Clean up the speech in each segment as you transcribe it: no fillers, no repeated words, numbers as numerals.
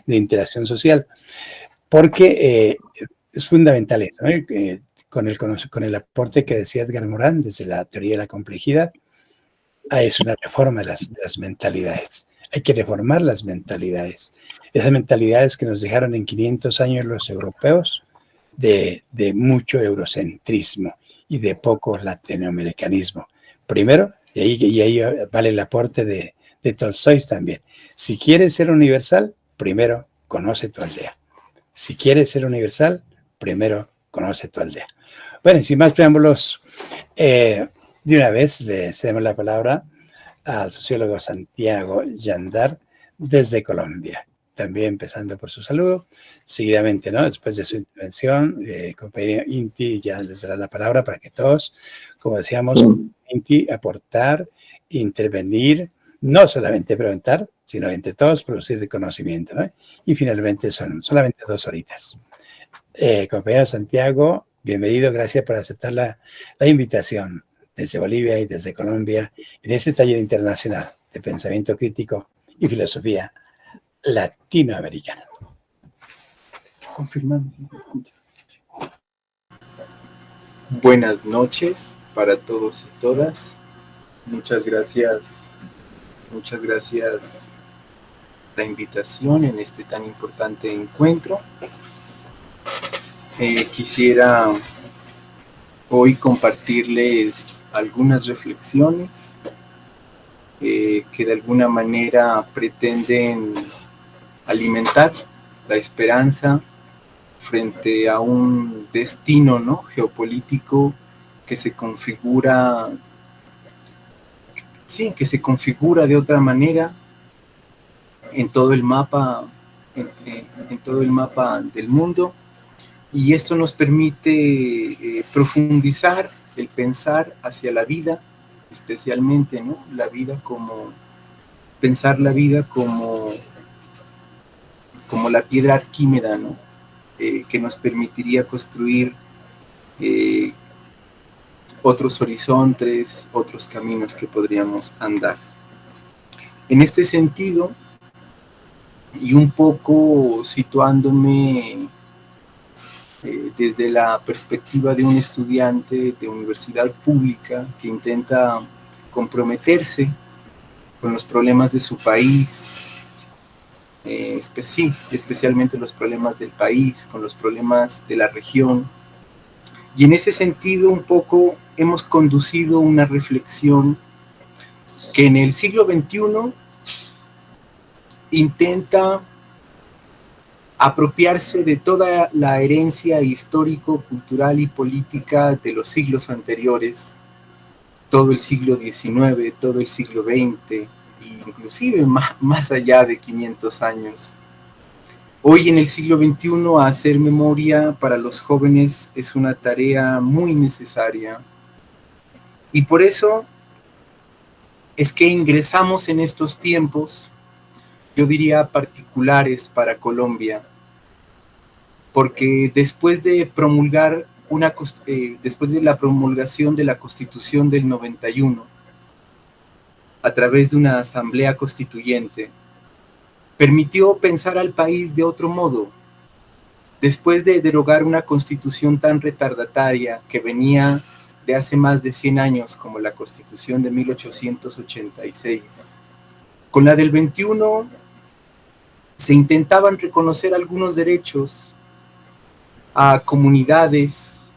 de interacción social, porque es fundamental eso, con el aporte que decía Edgar Morin desde la teoría de la complejidad, es una reforma de las mentalidades. Hay que reformar las mentalidades. Esas mentalidades que nos dejaron en 500 años los europeos de mucho eurocentrismo y de poco latinoamericanismo. Primero, y ahí vale el aporte de Tolstói también. Si quieres ser universal, primero conoce tu aldea. Si quieres ser universal, primero conoce tu aldea. Bueno, y sin más preámbulos, de una vez le cedemos la palabra al sociólogo Santiago Yandar desde Colombia. También empezando por su saludo, seguidamente, ¿no? Después de su intervención, compañero Inti ya les dará la palabra para que todos, como decíamos, sí. Inti, aportar, intervenir, no solamente preguntar, sino entre todos producir de conocimiento, ¿no? Y finalmente son solamente 2 horitas. Compañero Santiago, bienvenido, gracias por aceptar la invitación desde Bolivia y desde Colombia en este taller internacional de pensamiento crítico y filosofía latinoamericana. Confirmando. Buenas noches para todos y todas. Muchas gracias la invitación en este tan importante encuentro. Quisiera hoy compartirles algunas reflexiones que de alguna manera pretenden alimentar la esperanza frente a un destino, ¿no?, geopolítico que se configura, que se configura de otra manera en todo el mapa, en todo el mapa del mundo, y esto nos permite profundizar el pensar hacia la vida, especialmente, ¿no?, pensar la vida como la piedra arquímeda, ¿no?, que nos permitiría construir otros horizontes, otros caminos que podríamos andar. En este sentido, y un poco situándome desde la perspectiva de un estudiante de universidad pública que intenta comprometerse con los problemas de su país, especialmente los problemas del país, con los problemas de la región. Y en ese sentido, un poco hemos conducido una reflexión que en el siglo XXI intenta apropiarse de toda la herencia histórico, cultural y política de los siglos anteriores, todo el siglo XIX, todo el siglo XX, inclusive más allá de 500 años. Hoy en el siglo XXI, hacer memoria para los jóvenes es una tarea muy necesaria. Y por eso es que ingresamos en estos tiempos, yo diría particulares para Colombia, porque después de la promulgación de la Constitución del 91, a través de una asamblea constituyente, permitió pensar al país de otro modo. Después de derogar una constitución tan retardataria que venía de hace más de 100 años, como la Constitución de 1886, con la del 21 se intentaban reconocer algunos derechos a comunidades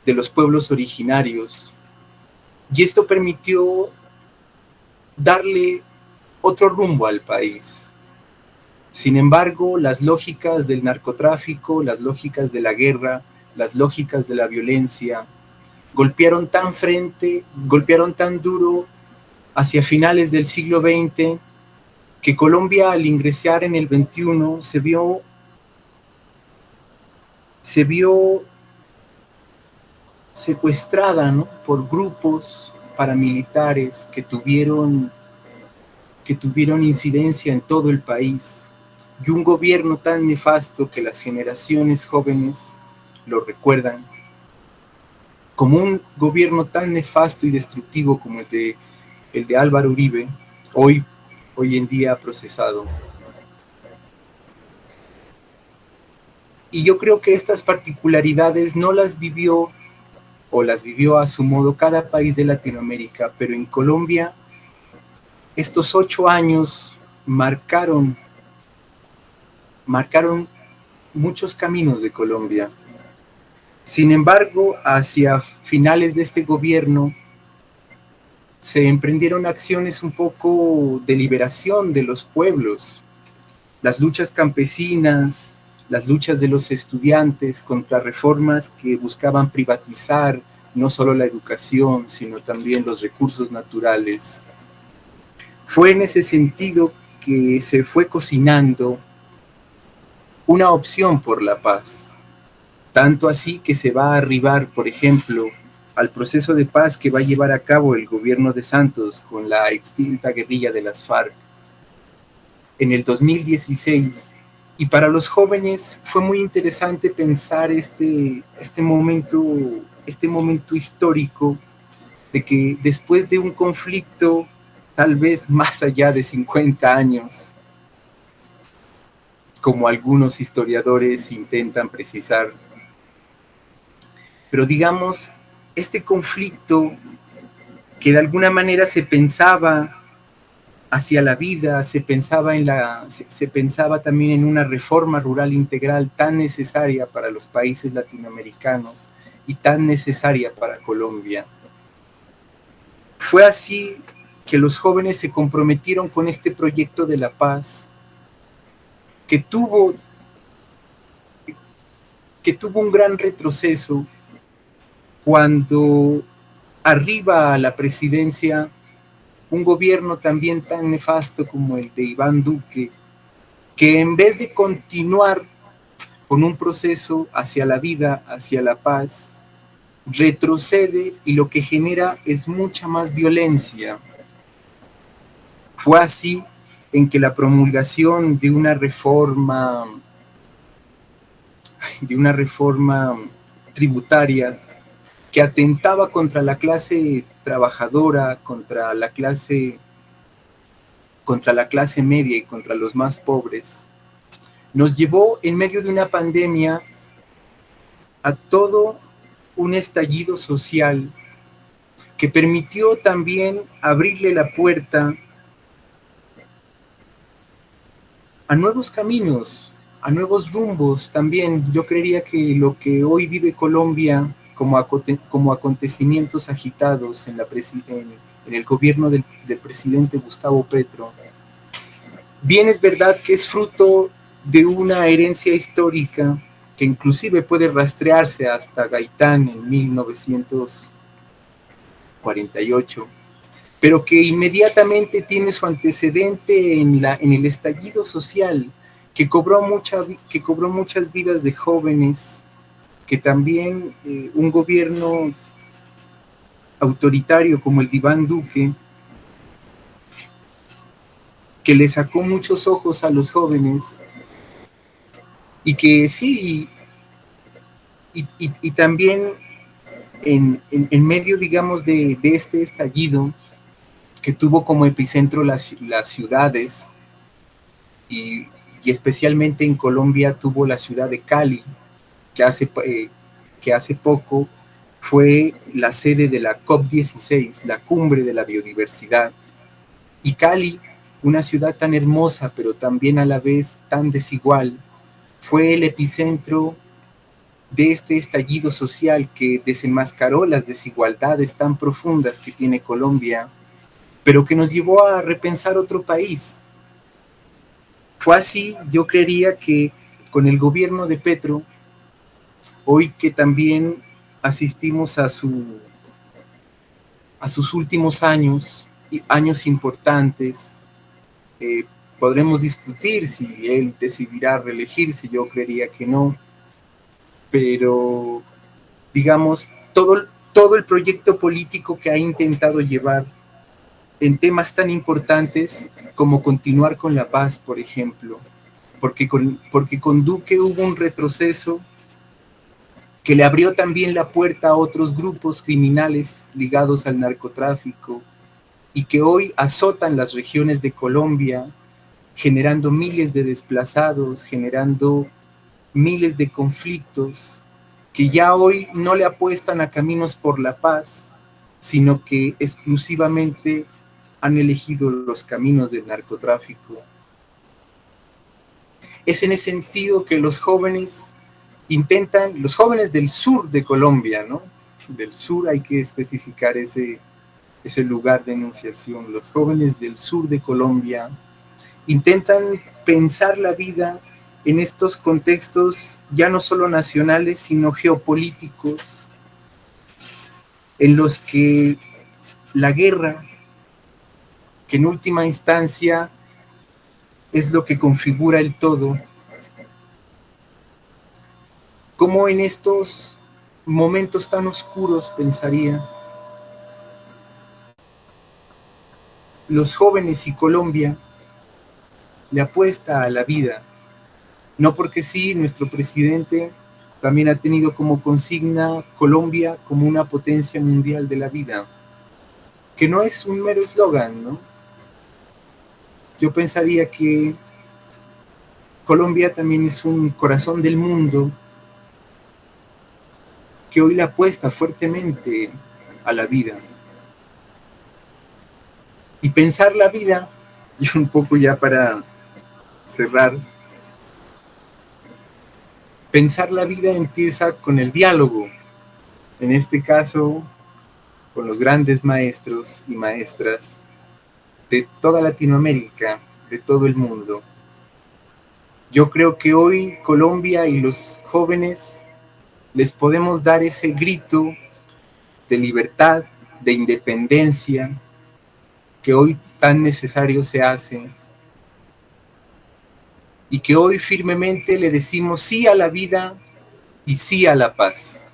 de los pueblos originarios, y esto permitió darle otro rumbo al país. Sin embargo, las lógicas del narcotráfico, las lógicas de la guerra, las lógicas de la violencia, golpearon tan duro hacia finales del siglo XX, que Colombia, al ingresar en el XXI, se vio secuestrada, ¿no?, por grupos paramilitares que tuvieron incidencia en todo el país, y un gobierno tan nefasto que las generaciones jóvenes lo recuerdan como un gobierno tan nefasto y destructivo como el de Álvaro Uribe, hoy en día procesado. Y yo creo que estas particularidades no las vivió o las vivió a su modo cada país de Latinoamérica, pero en Colombia estos 8 años marcaron muchos caminos de Colombia. Sin embargo, hacia finales de este gobierno se emprendieron acciones un poco de liberación de los pueblos, las luchas campesinas, las luchas de los estudiantes contra reformas que buscaban privatizar no solo la educación, sino también los recursos naturales. Fue en ese sentido que se fue cocinando una opción por la paz, tanto así que se va a arribar, por ejemplo, al proceso de paz que va a llevar a cabo el gobierno de Santos con la extinta guerrilla de las FARC en el 2016. Y para los jóvenes fue muy interesante pensar este momento histórico de que después de un conflicto tal vez más allá de 50 años, como algunos historiadores intentan precisar, pero digamos, este conflicto que de alguna manera se pensaba hacia la vida, se pensaba también en una reforma rural integral tan necesaria para los países latinoamericanos y tan necesaria para Colombia. Fue así que los jóvenes se comprometieron con este proyecto de la paz que tuvo un gran retroceso cuando arriba a la presidencia un gobierno también tan nefasto como el de Iván Duque, que en vez de continuar con un proceso hacia la vida, hacia la paz, retrocede y lo que genera es mucha más violencia. Fue así en que la promulgación de una reforma tributaria que atentaba contra la clase trabajadora, contra la clase media y contra los más pobres, nos llevó en medio de una pandemia a todo un estallido social que permitió también abrirle la puerta a nuevos caminos, a nuevos rumbos también. Yo creería que lo que hoy vive Colombia como acontecimientos agitados en el gobierno del presidente Gustavo Petro, bien es verdad que es fruto de una herencia histórica que inclusive puede rastrearse hasta Gaitán en 1948, pero que inmediatamente tiene su antecedente en el estallido social que cobró muchas vidas de jóvenes, que también un gobierno autoritario como el de Iván Duque, que le sacó muchos ojos a los jóvenes, y que sí, y también en medio, digamos, de este estallido, que tuvo como epicentro las ciudades, y especialmente en Colombia tuvo la ciudad de Cali, que hace poco fue la sede de la COP16, la cumbre de la biodiversidad. Y Cali, una ciudad tan hermosa, pero también a la vez tan desigual, fue el epicentro de este estallido social que desenmascaró las desigualdades tan profundas que tiene Colombia, pero que nos llevó a repensar otro país. Fue así, yo creería que con el gobierno de Petro, hoy que también asistimos a sus últimos años importantes, podremos discutir si él decidirá reelegirse, yo creería que no, pero digamos, todo el proyecto político que ha intentado llevar en temas tan importantes como continuar con la paz, por ejemplo, porque con Duque hubo un retroceso que le abrió también la puerta a otros grupos criminales ligados al narcotráfico y que hoy azotan las regiones de Colombia, generando miles de desplazados, generando miles de conflictos que ya hoy no le apuestan a caminos por la paz, sino que exclusivamente han elegido los caminos del narcotráfico. Es en ese sentido que los jóvenes del sur de Colombia, ¿no? Del sur hay que especificar ese lugar de enunciación. Los jóvenes del sur de Colombia intentan pensar la vida en estos contextos ya no solo nacionales, sino geopolíticos, en los que la guerra, que en última instancia es lo que configura el todo, como en estos momentos tan oscuros, pensaría, los jóvenes y Colombia le apuesta a la vida. No porque sí, nuestro presidente también ha tenido como consigna Colombia como una potencia mundial de la vida, que no es un mero eslogan, ¿no? Yo pensaría que Colombia también es un corazón del mundo que hoy le apuesta fuertemente a la vida. Y pensar la vida, y un poco ya para cerrar, pensar la vida empieza con el diálogo, en este caso con los grandes maestros y maestras de toda Latinoamérica, de todo el mundo. Yo creo que hoy Colombia y los jóvenes les podemos dar ese grito de libertad, de independencia, que hoy tan necesario se hace, y que hoy firmemente le decimos sí a la vida y sí a la paz.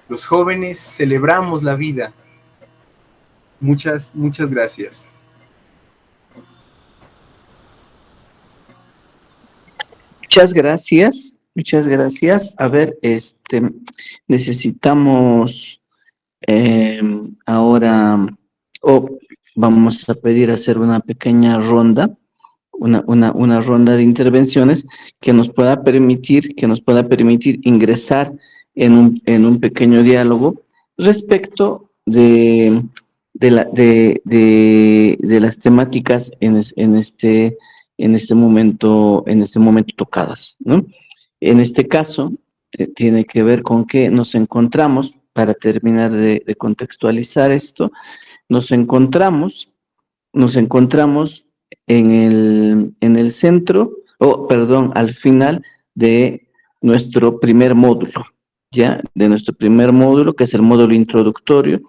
Los jóvenes celebramos la vida. Muchas gracias. Muchas gracias, muchas gracias. A ver, necesitamos ahora, vamos a pedir hacer una pequeña ronda, una ronda de intervenciones que nos pueda permitir ingresar en un pequeño diálogo respecto de las temáticas en este momento tocadas, ¿no? En este caso, tiene que ver con que nos encontramos, para terminar de contextualizar esto, nos encontramos en el centro, al final de nuestro primer módulo, ¿ya? De nuestro primer módulo, que es el módulo introductorio,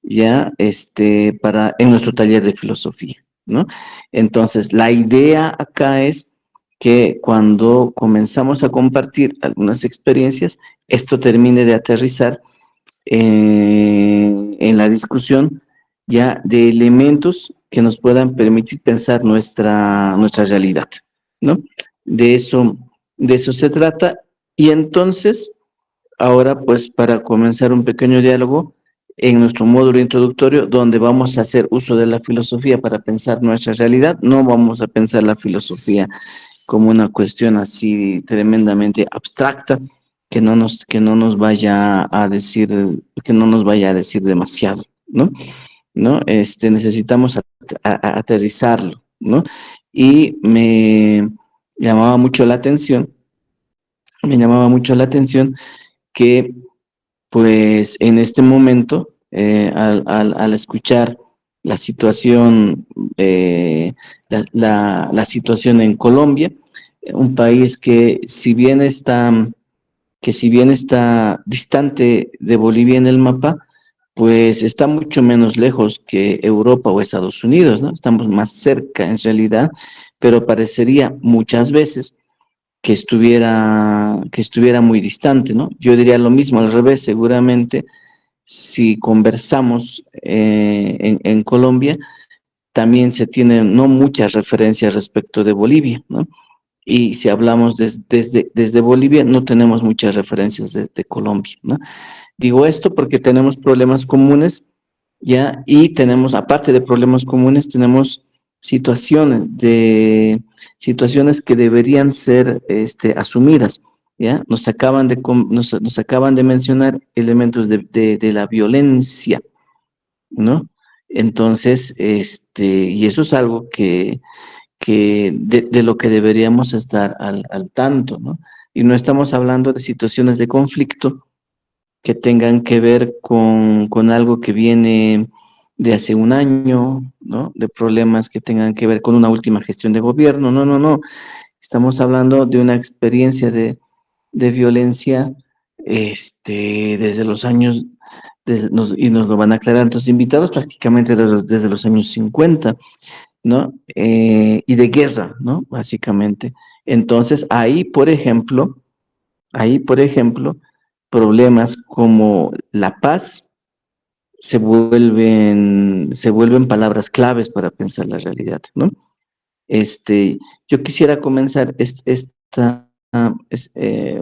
ya, en nuestro taller de filosofía, ¿no? Entonces, la idea acá es que cuando comenzamos a compartir algunas experiencias, esto termine de aterrizar en la discusión ya de elementos que nos puedan permitir pensar nuestra realidad, ¿no? De eso se trata. Y entonces, ahora pues para comenzar un pequeño diálogo en nuestro módulo introductorio, donde vamos a hacer uso de la filosofía para pensar nuestra realidad, no vamos a pensar la filosofía como una cuestión así tremendamente abstracta, que no nos vaya a decir demasiado, ¿no? Necesitamos aterrizarlo, ¿no? Y me llamaba mucho la atención que, pues, en este momento, al escuchar la situación, la situación en Colombia, un país que si bien está distante de Bolivia en el mapa, pues está mucho menos lejos que Europa o Estados Unidos, ¿no? Estamos más cerca en realidad, pero parecería muchas veces que estuviera muy distante, ¿no? Yo diría lo mismo al revés, seguramente si conversamos en Colombia, también se tienen no muchas referencias respecto de Bolivia, ¿no? Y si hablamos desde Bolivia, no tenemos muchas referencias de Colombia, ¿no? Digo esto porque tenemos problemas comunes, ¿ya? Y tenemos, aparte de problemas comunes, tenemos situaciones que deberían ser asumidas, ¿ya? Nos acaban de mencionar elementos de la violencia, ¿no? Entonces, y eso es algo que de lo que deberíamos estar al tanto, ¿no? Y no estamos hablando de situaciones de conflicto que tengan que ver con algo que viene de hace un año, ¿no? De problemas que tengan que ver con una última gestión de gobierno. No, no, no. Estamos hablando de una experiencia de violencia, desde los años, y nos lo van a aclarar nuestros invitados prácticamente desde los años 50, ¿no? Y de guerra, ¿no? Básicamente. Entonces, ahí, por ejemplo, problemas como la paz se vuelven palabras claves para pensar la realidad, ¿no? Yo quisiera comenzar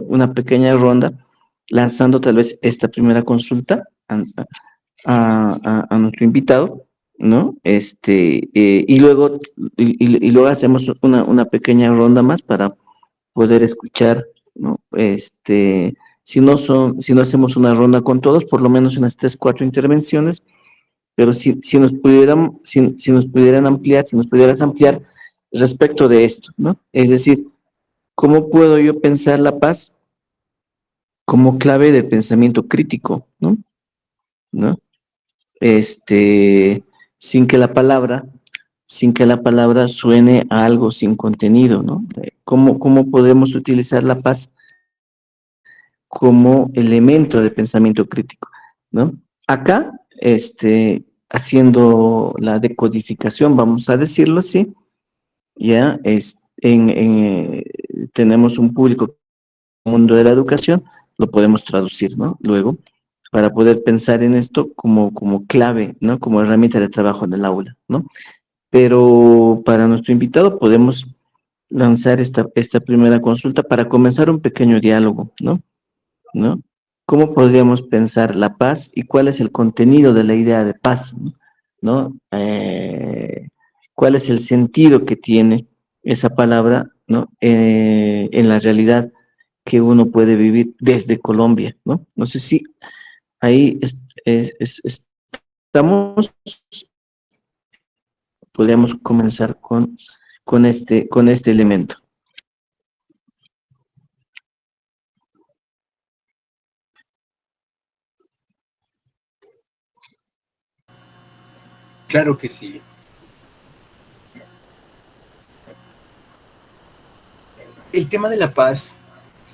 una pequeña ronda lanzando tal vez esta primera consulta a nuestro invitado, ¿no? Y luego hacemos una pequeña ronda más para poder escuchar, ¿no? Si no hacemos una ronda con todos, por lo menos unas 3, 4 intervenciones, pero si nos pudieras ampliar respecto de esto, ¿no? Es decir, ¿cómo puedo yo pensar la paz como clave del pensamiento crítico, ¿no? ¿No? Sin que la palabra, sin que la palabra suene a algo sin contenido, ¿no? ¿Cómo podemos utilizar la paz como elemento de pensamiento crítico, ¿no? Acá, haciendo la decodificación, vamos a decirlo así, ya tenemos un público mundo de la educación, lo podemos traducir, ¿no? Luego, para poder pensar en esto como clave, ¿no? Como herramienta de trabajo en el aula, ¿no? Pero para nuestro invitado podemos lanzar esta primera consulta para comenzar un pequeño diálogo, ¿no? ¿No? ¿Cómo podríamos pensar la paz y cuál es el contenido de la idea de paz, ¿no? ¿Cuál es el sentido que tiene esa palabra, ¿no? En la realidad que uno puede vivir desde Colombia, ¿no? No sé si ahí estamos, podríamos comenzar con este elemento. Claro que sí. El tema de la paz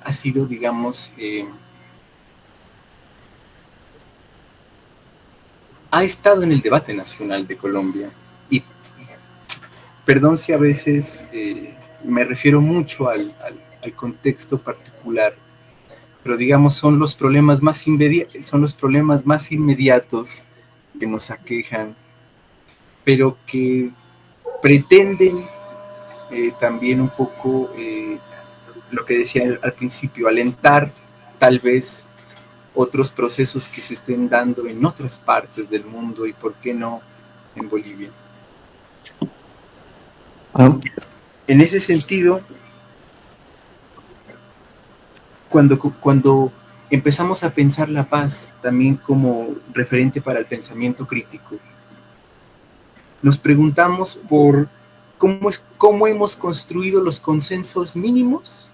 ha sido, digamos, ha estado en el debate nacional de Colombia. Y perdón si a veces me refiero mucho al contexto particular, pero digamos son los problemas más inmediatos que nos aquejan, pero que pretenden también un poco lo que decía al principio, alentar tal vez otros procesos que se estén dando en otras partes del mundo y por qué no en Bolivia. En ese sentido, cuando empezamos a pensar la paz también como referente para el pensamiento crítico, nos preguntamos por cómo hemos construido los consensos mínimos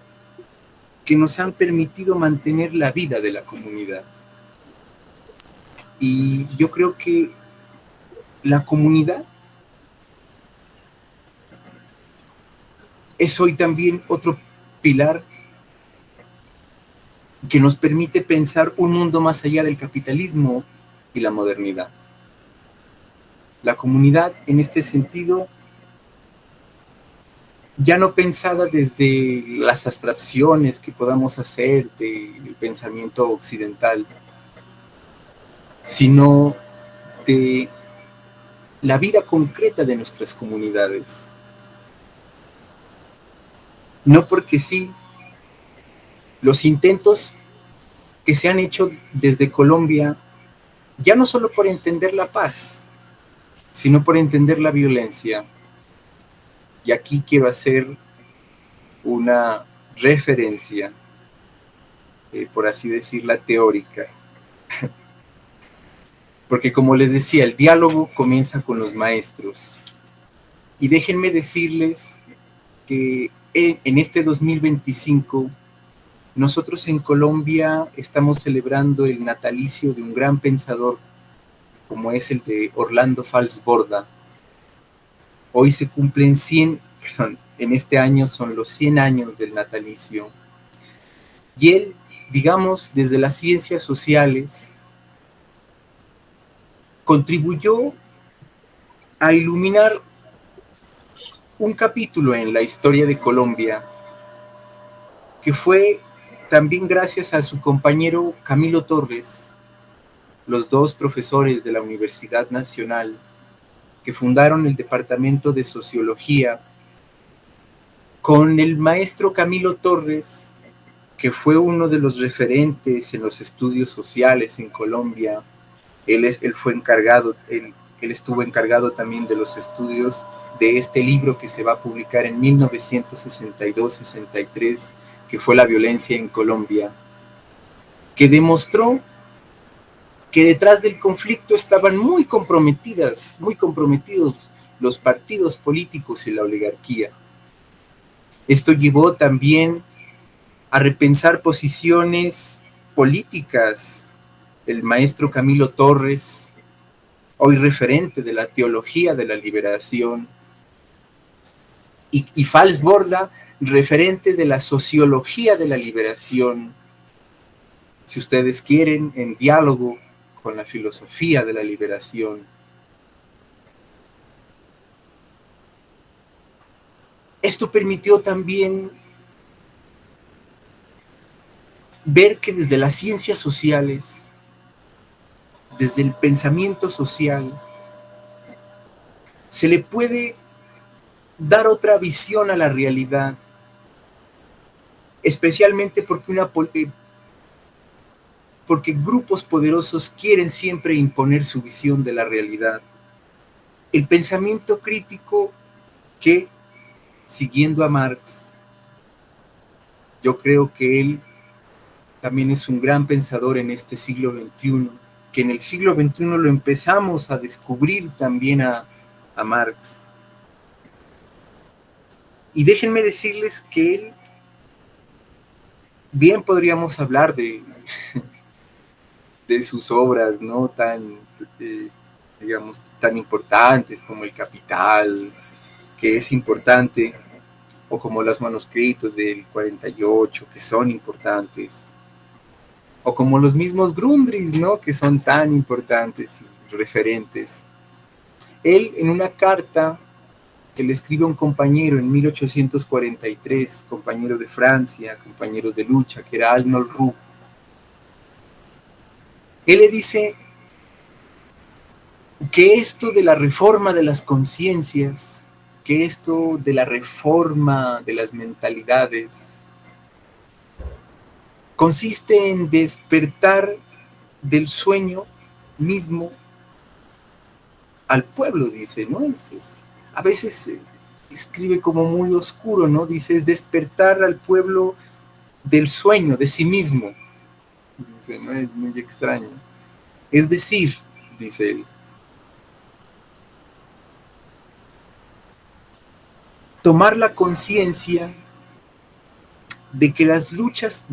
que nos han permitido mantener la vida de la comunidad. Y yo creo que la comunidad es hoy también otro pilar que nos permite pensar un mundo más allá del capitalismo y la modernidad. La comunidad, en este sentido, ya no pensada desde las abstracciones que podamos hacer del pensamiento occidental, sino de la vida concreta de nuestras comunidades. No porque sí, los intentos que se han hecho desde Colombia, ya no solo por entender la paz, sino por entender la violencia, Y aquí quiero hacer una referencia, por así decirla, teórica. Porque como les decía, el diálogo comienza con los maestros. Y déjenme decirles que en este 2025, nosotros en Colombia estamos celebrando el natalicio de un gran pensador como es el de Orlando Fals Borda. Hoy se cumplen en este año son los 100 años del natalicio. Y él, digamos, desde las ciencias sociales, contribuyó a iluminar un capítulo en la historia de Colombia, que fue también gracias a su compañero Camilo Torres, los dos profesores de la Universidad Nacional, que fundaron el Departamento de Sociología, con el maestro Camilo Torres, que fue uno de los referentes en los estudios sociales en Colombia. Él estuvo encargado también de los estudios de este libro que se va a publicar en 1962-63, que fue La violencia en Colombia, que demostró que detrás del conflicto estaban muy comprometidos los partidos políticos y la oligarquía. Esto llevó también a repensar posiciones políticas. El maestro Camilo Torres, hoy referente de la teología de la liberación, y Fals Borda, referente de la sociología de la liberación, si ustedes quieren, en diálogo con la filosofía de la liberación. Esto permitió también ver que desde las ciencias sociales, desde el pensamiento social, se le puede dar otra visión a la realidad, especialmente porque grupos poderosos quieren siempre imponer su visión de la realidad. El pensamiento crítico que, siguiendo a Marx, yo creo que él también es un gran pensador en este siglo XXI, que en el siglo XXI lo empezamos a descubrir también a Marx. Y déjenme decirles que él, bien podríamos hablar de sus obras, ¿no? Digamos, tan importantes como El Capital, que es importante, o como los manuscritos del 48, que son importantes, o como los mismos Grundrisse, ¿no? Que son tan importantes y referentes. Él, en una carta que le escribe a un compañero en 1843, compañero de Francia, compañeros de lucha, que era Arnold Roux, él le dice que esto de la reforma de las conciencias, que esto de la reforma de las mentalidades, consiste en despertar del sueño mismo al pueblo, dice, ¿no? A veces escribe como muy oscuro, ¿no? Dice, es despertar al pueblo del sueño, de sí mismo. Dice, ¿no? Es muy extraño. Es decir, dice él, tomar la conciencia de que las luchas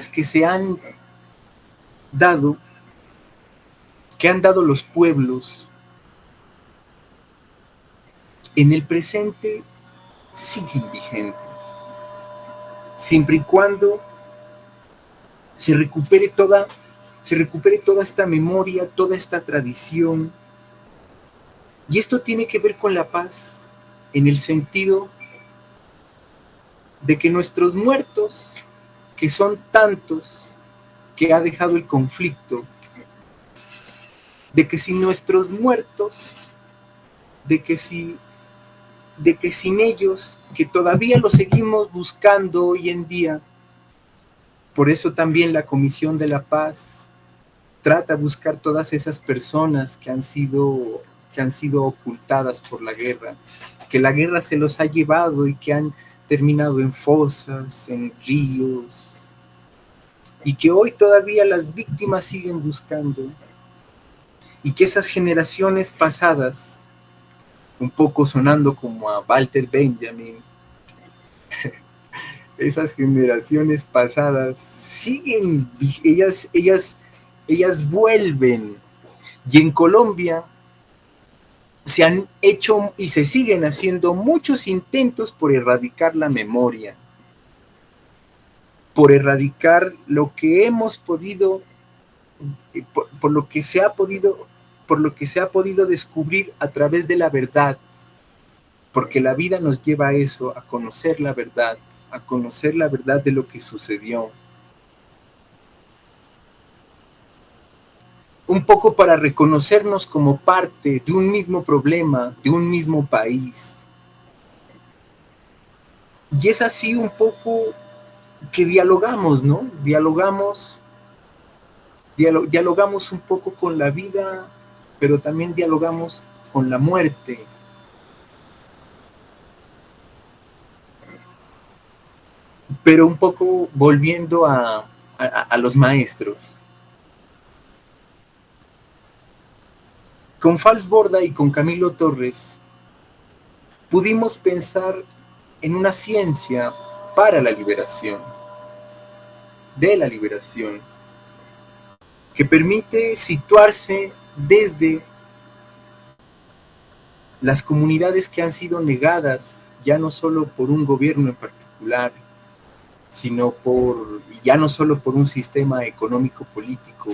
que se han dado, que han dado los pueblos, en el presente siguen vigentes, siempre y cuando se recupere toda esta memoria, toda esta tradición. Y esto tiene que ver con la paz, en el sentido de que nuestros muertos, que son tantos, que ha dejado el conflicto, de que sin nuestros muertos, de que sin ellos, que todavía los seguimos buscando hoy en día. Por eso también la Comisión de la Paz trata de buscar todas esas personas que han sido ocultadas por la guerra, que la guerra se los ha llevado y que han terminado en fosas, en ríos, y que hoy todavía las víctimas siguen buscando, y que esas generaciones pasadas, un poco sonando como a Walter Benjamin, esas generaciones pasadas siguen, ellas vuelven. Y en Colombia se han hecho y se siguen haciendo muchos intentos por erradicar la memoria, por erradicar lo que hemos podido, por lo que se ha podido descubrir a través de la verdad, porque la vida nos lleva a eso, a conocer la verdad de lo que sucedió. Un poco para reconocernos como parte de un mismo problema, de un mismo país. Y es así un poco que dialogamos, ¿no? Dialogamos un poco con la vida, pero también dialogamos con la muerte. Pero un poco volviendo a los maestros. Con Fals Borda y con Camilo Torres pudimos pensar en una ciencia para la liberación, de la liberación, que permite situarse desde las comunidades que han sido negadas, ya no solo por un gobierno en particular, sino ya no solo por un sistema económico-político,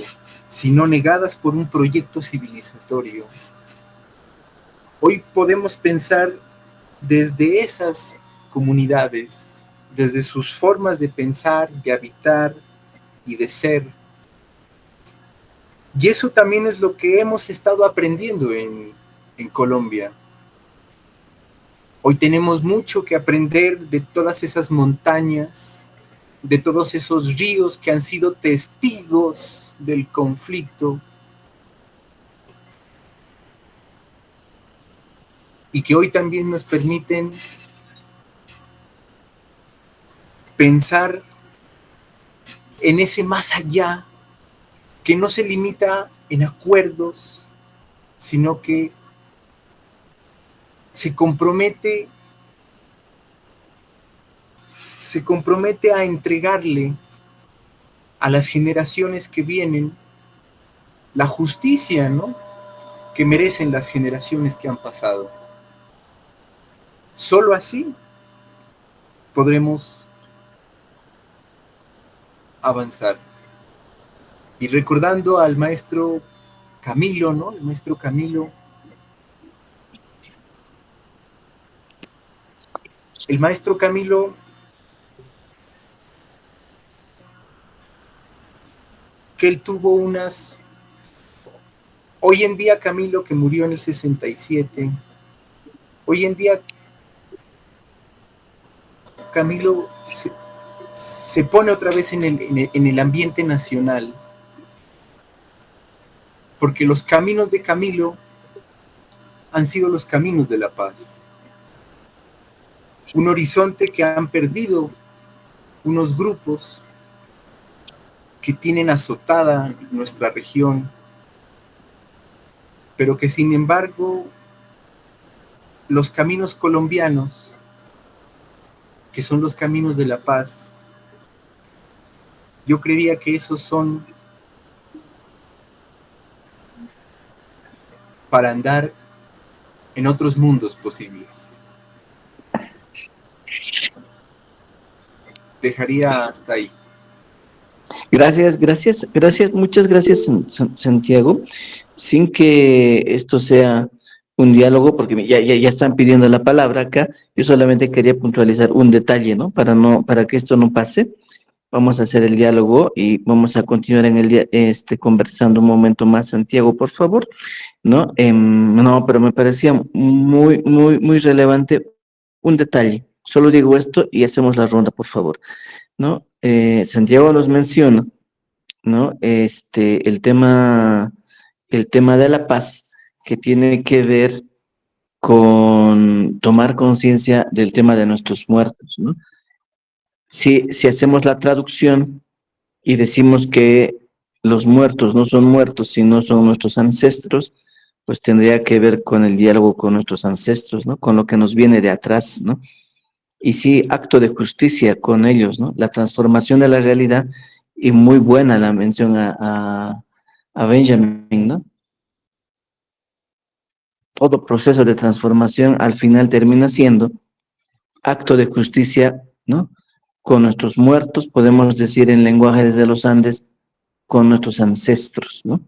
sino negadas por un proyecto civilizatorio. Hoy podemos pensar desde esas comunidades, desde sus formas de pensar, de habitar y de ser. Y eso también es lo que hemos estado aprendiendo en Colombia. Hoy tenemos mucho que aprender de todas esas montañas, de todos esos ríos que han sido testigos del conflicto y que hoy también nos permiten pensar en ese más allá que no se limita en acuerdos, sino que se compromete a entregarle a las generaciones que vienen la justicia, ¿no?, que merecen las generaciones que han pasado. Solo así podremos avanzar. Y recordando al maestro Camilo, ¿no? El maestro Camilo. El maestro Camilo que él tuvo unas... Hoy en día Camilo, que murió en el 67, hoy en día Camilo se pone otra vez en el ambiente nacional, porque los caminos de Camilo han sido los caminos de la paz. Un horizonte que han perdido unos grupos que tienen azotada nuestra región, pero que sin embargo los caminos colombianos, que son los caminos de la paz, yo creería que esos son para andar en otros mundos posibles. Dejaría hasta ahí. Gracias, muchas gracias, Santiago. Sin que esto sea un diálogo, porque ya están pidiendo la palabra acá, yo solamente quería puntualizar un detalle, ¿no? Para que esto no pase. Vamos a hacer el diálogo y vamos a continuar en el día, conversando un momento más, Santiago, por favor, ¿no? No, pero me parecía muy, muy, muy relevante un detalle. Solo digo esto y hacemos la ronda, por favor, ¿no? Santiago nos menciona, ¿no? El tema de la paz, que tiene que ver con tomar conciencia del tema de nuestros muertos, ¿no? Si hacemos la traducción y decimos que los muertos no son muertos, sino son nuestros ancestros, pues tendría que ver con el diálogo con nuestros ancestros, ¿no? Con lo que nos viene de atrás, ¿no? Y sí, acto de justicia con ellos, ¿no? La transformación de la realidad, y muy buena la mención a Benjamin, ¿no? Todo proceso de transformación al final termina siendo acto de justicia, ¿no? Con nuestros muertos, podemos decir en lenguaje de los Andes, con nuestros ancestros, ¿no?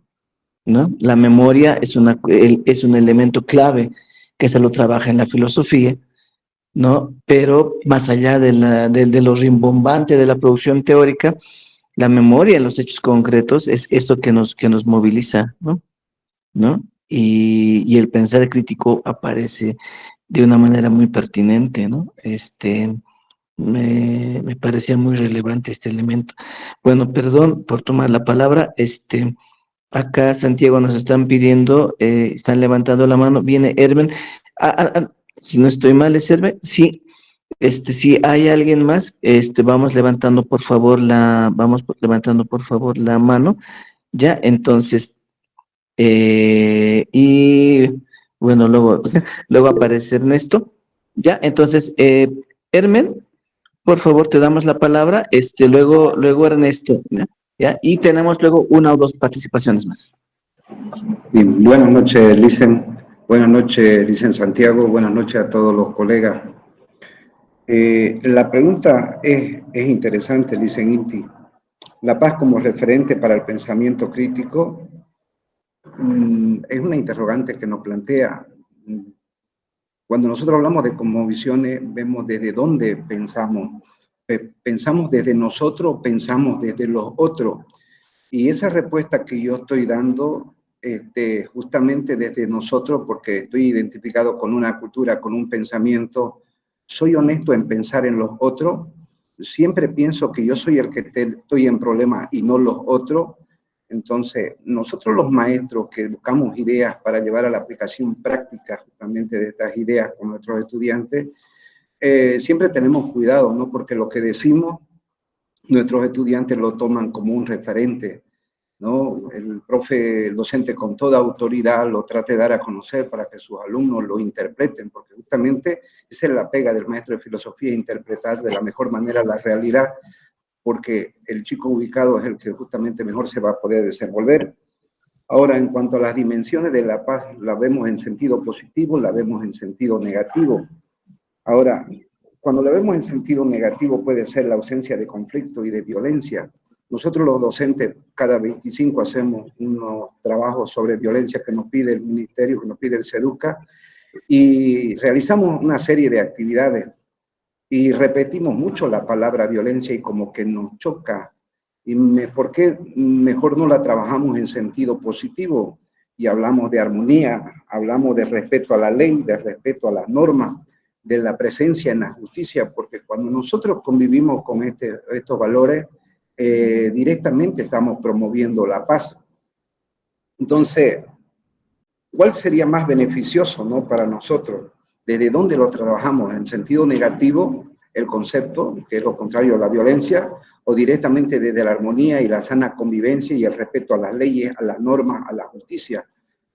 ¿No? La memoria es un elemento clave que se lo trabaja en la filosofía, ¿no? Pero más allá de lo rimbombante de la producción teórica, la memoria en los hechos concretos es esto que nos moviliza, ¿no? ¿No? Y el pensar crítico aparece de una manera muy pertinente, ¿no? Me parecía muy relevante este elemento. Bueno, perdón por tomar la palabra. Acá, Santiago, nos están pidiendo, están levantando la mano. Viene Hermen. Si no estoy mal, ¿es Hermen? Sí. Si hay alguien más, vamos levantando por favor la mano. Ya, entonces, y bueno, luego, luego aparece Ernesto. Ya, entonces, Hermen, por favor, te damos la palabra. Luego Ernesto, ¿ya? ¿Ya? Y tenemos luego una o dos participaciones más. Bien, buenas noches, Licen. Buenas noches, Licen Santiago. Buenas noches a todos los colegas. La pregunta es interesante, Licen Inti. La paz como referente para el pensamiento crítico es una interrogante que nos plantea. Cuando nosotros hablamos de cosmovisiones, vemos desde dónde pensamos. ¿Pensamos desde nosotros, pensamos desde los otros? Y esa respuesta que yo estoy dando, justamente desde nosotros, porque estoy identificado con una cultura, con un pensamiento, soy honesto en pensar en los otros, siempre pienso que yo soy el que estoy en problemas y no los otros. Entonces, nosotros los maestros que buscamos ideas para llevar a la aplicación práctica justamente de estas ideas con nuestros estudiantes, siempre tenemos cuidado, ¿no? Porque lo que decimos, nuestros estudiantes lo toman como un referente, ¿no? El docente con toda autoridad lo trate de dar a conocer para que sus alumnos lo interpreten, porque justamente esa es la pega del maestro de filosofía, interpretar de la mejor manera la realidad, porque el chico ubicado es el que justamente mejor se va a poder desenvolver. Ahora, en cuanto a las dimensiones de la paz, la vemos en sentido positivo, la vemos en sentido negativo. Ahora, cuando la vemos en sentido negativo puede ser la ausencia de conflicto y de violencia. Nosotros los docentes cada 25 hacemos unos trabajos sobre violencia que nos pide el ministerio, que nos pide el SEDUCA, y realizamos una serie de actividades y repetimos mucho la palabra violencia y como que nos choca. ¿Por qué mejor no la trabajamos en sentido positivo? Y hablamos de armonía, hablamos de respeto a la ley, de respeto a las normas, de la presencia en la justicia, porque cuando nosotros convivimos con estos valores, directamente estamos promoviendo la paz. Entonces, ¿cuál sería más beneficioso, ¿no? Para nosotros? ¿Desde dónde lo trabajamos? ¿En sentido negativo, el concepto, que es lo contrario a la violencia, o directamente desde la armonía y la sana convivencia y el respeto a las leyes, a las normas, a la justicia?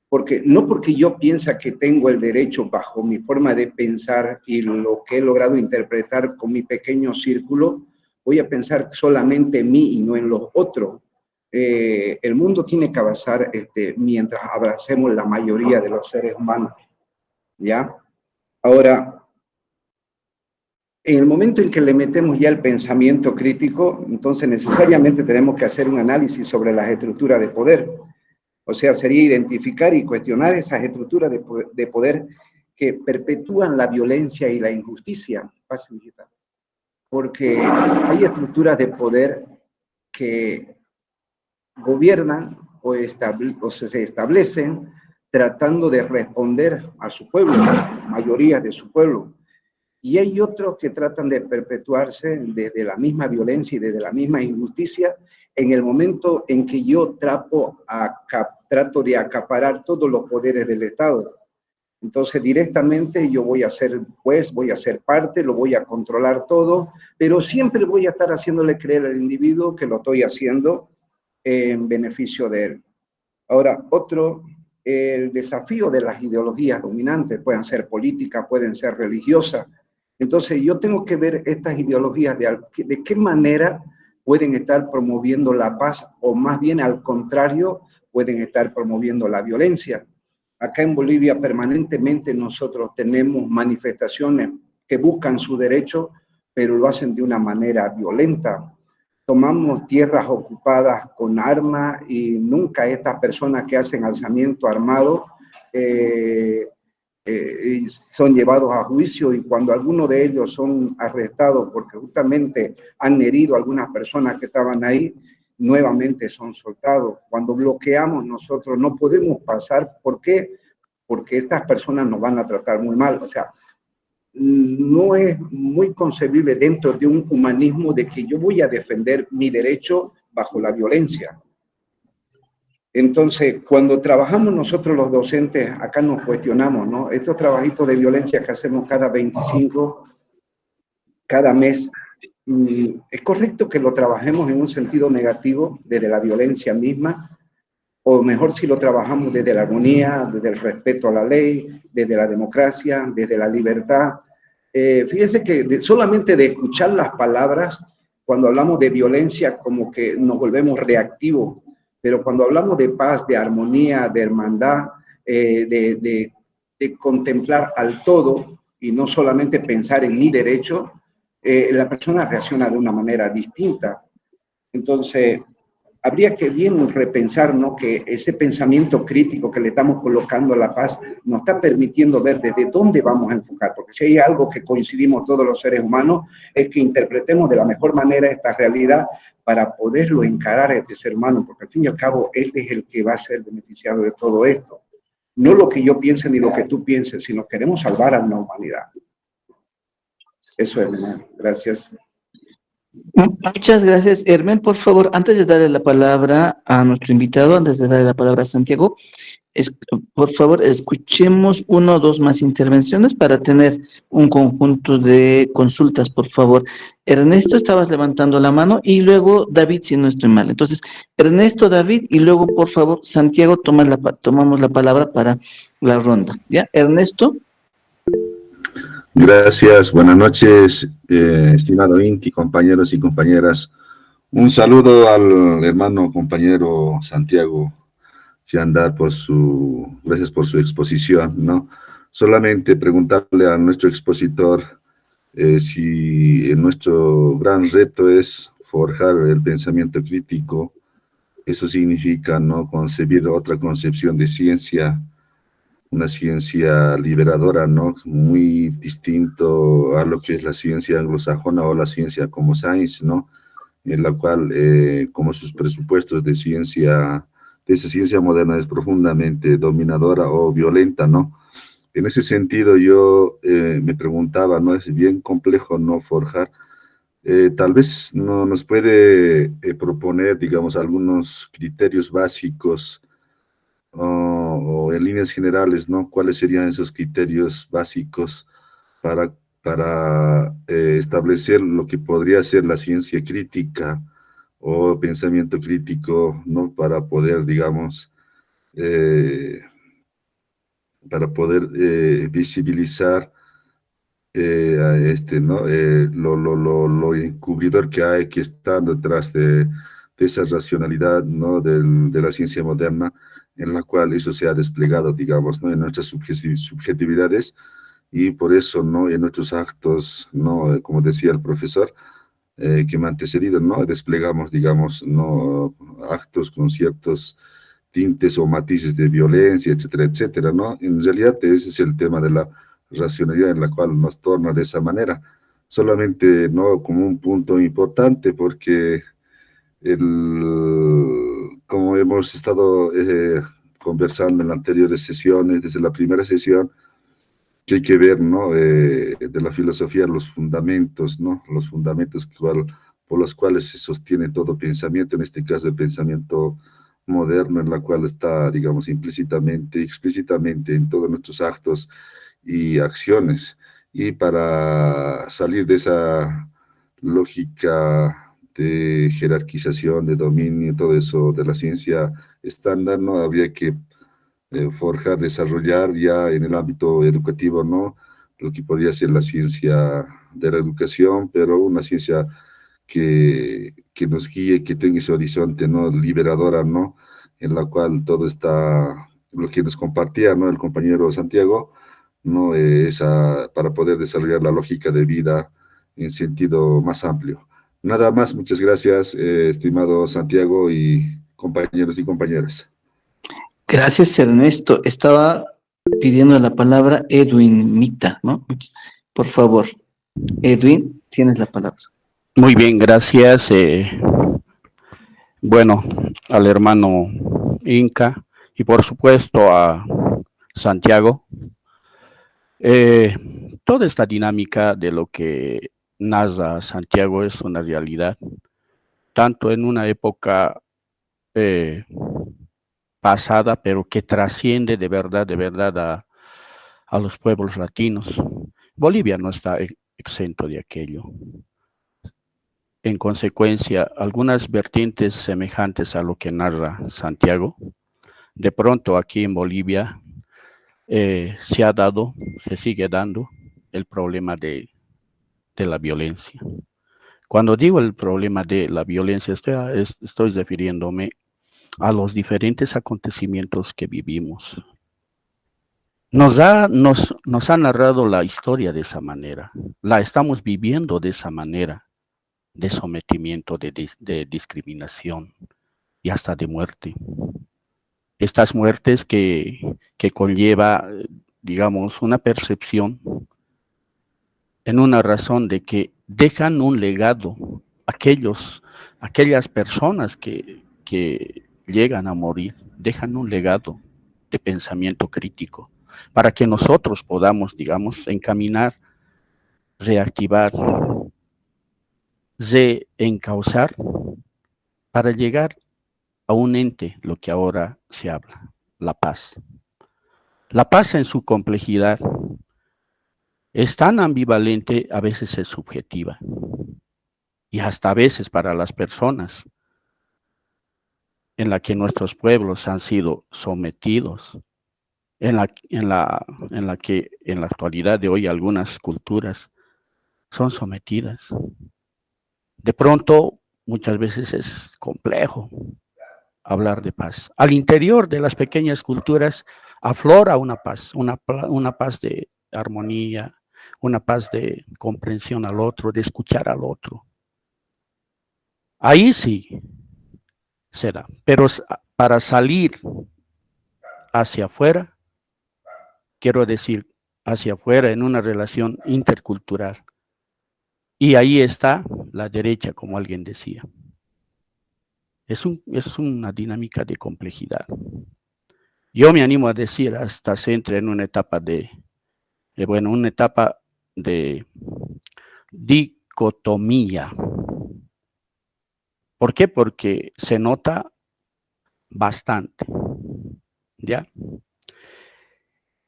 Porque no porque yo piensa que tengo el derecho bajo mi forma de pensar y lo que he logrado interpretar con mi pequeño círculo, voy a pensar solamente en mí y no en los otros. El mundo tiene que avanzar mientras abracemos la mayoría de los seres humanos, ¿ya? Ahora, en el momento en que le metemos ya el pensamiento crítico, entonces necesariamente tenemos que hacer un análisis sobre las estructuras de poder. O sea, sería identificar y cuestionar esas estructuras de poder que perpetúan la violencia y la injusticia. Porque hay estructuras de poder que gobiernan o se establecen tratando de responder a su pueblo, mayorías de su pueblo. Y hay otros que tratan de perpetuarse desde la misma violencia y desde la misma injusticia en el momento en que yo trato de acaparar todos los poderes del Estado. Entonces, directamente yo voy a ser juez, voy a ser parte, lo voy a controlar todo, pero siempre voy a estar haciéndole creer al individuo que lo estoy haciendo en beneficio de él. Ahora, el desafío de las ideologías dominantes, pueden ser políticas, pueden ser religiosas. Entonces, yo tengo que ver estas ideologías de qué manera pueden estar promoviendo la paz, o más bien al contrario, pueden estar promoviendo la violencia. Acá en Bolivia permanentemente nosotros tenemos manifestaciones que buscan su derecho, pero lo hacen de una manera violenta. Tomamos tierras ocupadas con armas y nunca estas personas que hacen alzamiento armado son llevados a juicio, y cuando algunos de ellos son arrestados porque justamente han herido a algunas personas que estaban ahí, nuevamente son soltados. Cuando bloqueamos nosotros no podemos pasar. ¿Por qué? Porque estas personas nos van a tratar muy mal. O sea, no es muy concebible dentro de un humanismo de que yo voy a defender mi derecho bajo la violencia. Entonces, cuando trabajamos nosotros los docentes, acá nos cuestionamos, ¿no? Estos trabajitos de violencia que hacemos cada 25, cada mes, ¿es correcto que lo trabajemos en un sentido negativo, desde la violencia misma? O mejor si lo trabajamos desde la armonía, desde el respeto a la ley, desde la democracia, desde la libertad. Fíjense que solamente de escuchar las palabras, cuando hablamos de violencia, como que nos volvemos reactivos, pero cuando hablamos de paz, de armonía, de hermandad, de contemplar al todo y no solamente pensar en mi derecho, la persona reacciona de una manera distinta. Entonces, habría que bien repensar, ¿no?, que ese pensamiento crítico que le estamos colocando a la paz nos está permitiendo ver desde dónde vamos a enfocar, porque si hay algo que coincidimos todos los seres humanos es que interpretemos de la mejor manera esta realidad para poderlo encarar a este ser humano, porque al fin y al cabo él es el que va a ser beneficiado de todo esto. No lo que yo piense ni lo que tú pienses, sino queremos salvar a una humanidad. Eso es, hermano. Gracias. Muchas gracias, Hermen. Por favor, antes de darle la palabra a nuestro invitado, antes de darle la palabra a Santiago, por favor, escuchemos uno o dos más intervenciones para tener un conjunto de consultas, por favor. Ernesto, estabas levantando la mano, y luego David, si no estoy mal. Entonces, Ernesto, David, y luego, por favor, Santiago, tomamos la palabra para la ronda. ¿Ya? Ernesto. Gracias, buenas noches, estimado Inti, compañeros y compañeras. Un saludo al hermano compañero Santiago Ciandar gracias por su exposición, ¿no? Solamente preguntarle a nuestro expositor si nuestro gran reto es forjar el pensamiento crítico. Eso significa, ¿no?, concebir otra concepción de ciencia, una ciencia liberadora, ¿no?, muy distinto a lo que es la ciencia anglosajona o la ciencia como science, ¿no?, en la cual, como sus presupuestos de esa ciencia moderna es profundamente dominadora o violenta, ¿no? En ese sentido yo me preguntaba, ¿no?, es bien complejo no forjar. Tal vez no nos puede proponer, digamos, algunos criterios básicos o en líneas generales, ¿no? ¿Cuáles serían esos criterios básicos para establecer lo que podría ser la ciencia crítica o pensamiento crítico, ¿no? Para poder, digamos, visibilizar ¿no? Lo encubridor que está detrás de esa racionalidad, ¿no?, de la ciencia moderna, en la cual eso se ha desplegado, digamos, ¿no?, en nuestras subjetividades, y por eso, ¿no?, en nuestros actos, ¿no?, como decía el profesor que me ha antecedido, ¿no?, desplegamos, digamos, ¿no?, actos con ciertos tintes o matices de violencia, etcétera, etcétera, ¿no? En realidad ese es el tema de la racionalidad en la cual nos torna de esa manera, solamente, ¿no?, como un punto importante, porque como hemos estado conversando en las anteriores sesiones, desde la primera sesión, que hay que ver, ¿no?, de la filosofía los fundamentos, ¿no?, los fundamentos por los cuales se sostiene todo pensamiento, en este caso el pensamiento moderno en la cual está, digamos, implícitamente, explícitamente en todos nuestros actos y acciones. Y para salir de esa lógica de jerarquización, de dominio, todo eso de la ciencia estándar, ¿no? Habría que forjar, desarrollar ya en el ámbito educativo, ¿no? Lo que podría ser la ciencia de la educación, pero una ciencia que nos guíe, que tenga ese horizonte, ¿no? Liberadora, ¿no? En la cual todo está, lo que nos compartía, ¿no? El compañero Santiago, ¿no? Para poder desarrollar la lógica de vida en sentido más amplio. Nada más, muchas gracias, estimado Santiago y compañeros y compañeras. Gracias, Ernesto. Estaba pidiendo la palabra Edwin Mita, ¿no? Por favor, Edwin, tienes la palabra. Muy bien, gracias. Bueno, al hermano Inca y por supuesto a Santiago. Toda esta dinámica de lo que narra Santiago es una realidad, tanto en una época pasada, pero que trasciende de verdad a los pueblos latinos. Bolivia no está exento de aquello. En consecuencia, algunas vertientes semejantes a lo que narra Santiago, de pronto aquí en Bolivia se ha dado, se sigue dando el problema de la violencia. Cuando digo el problema de la violencia, estoy refiriéndome a los diferentes acontecimientos que vivimos. Nos ha narrado la historia de esa manera, la estamos viviendo de esa manera, de sometimiento, de discriminación y hasta de muerte. Estas muertes que conlleva, digamos, una percepción en una razón de que dejan un legado aquellas personas que llegan a morir, dejan un legado de pensamiento crítico para que nosotros podamos, digamos, encaminar, reactivar, reencauzar para llegar a un ente, lo que ahora se habla, la paz. La paz en su complejidad es tan ambivalente, a veces es subjetiva, y hasta a veces para las personas en la que nuestros pueblos han sido sometidos, en la que en la actualidad de hoy algunas culturas son sometidas. De pronto, muchas veces es complejo hablar de paz. Al interior de las pequeñas culturas aflora una paz de armonía, una paz de comprensión al otro, de escuchar al otro. Ahí sí se da, pero para salir hacia afuera, quiero decir, hacia afuera en una relación intercultural. Y ahí está la derecha, como alguien decía. Es una dinámica de complejidad. Yo me animo a decir, hasta se entra en una etapa una etapa de dicotomía. ¿Por qué? Porque se nota bastante, ¿ya?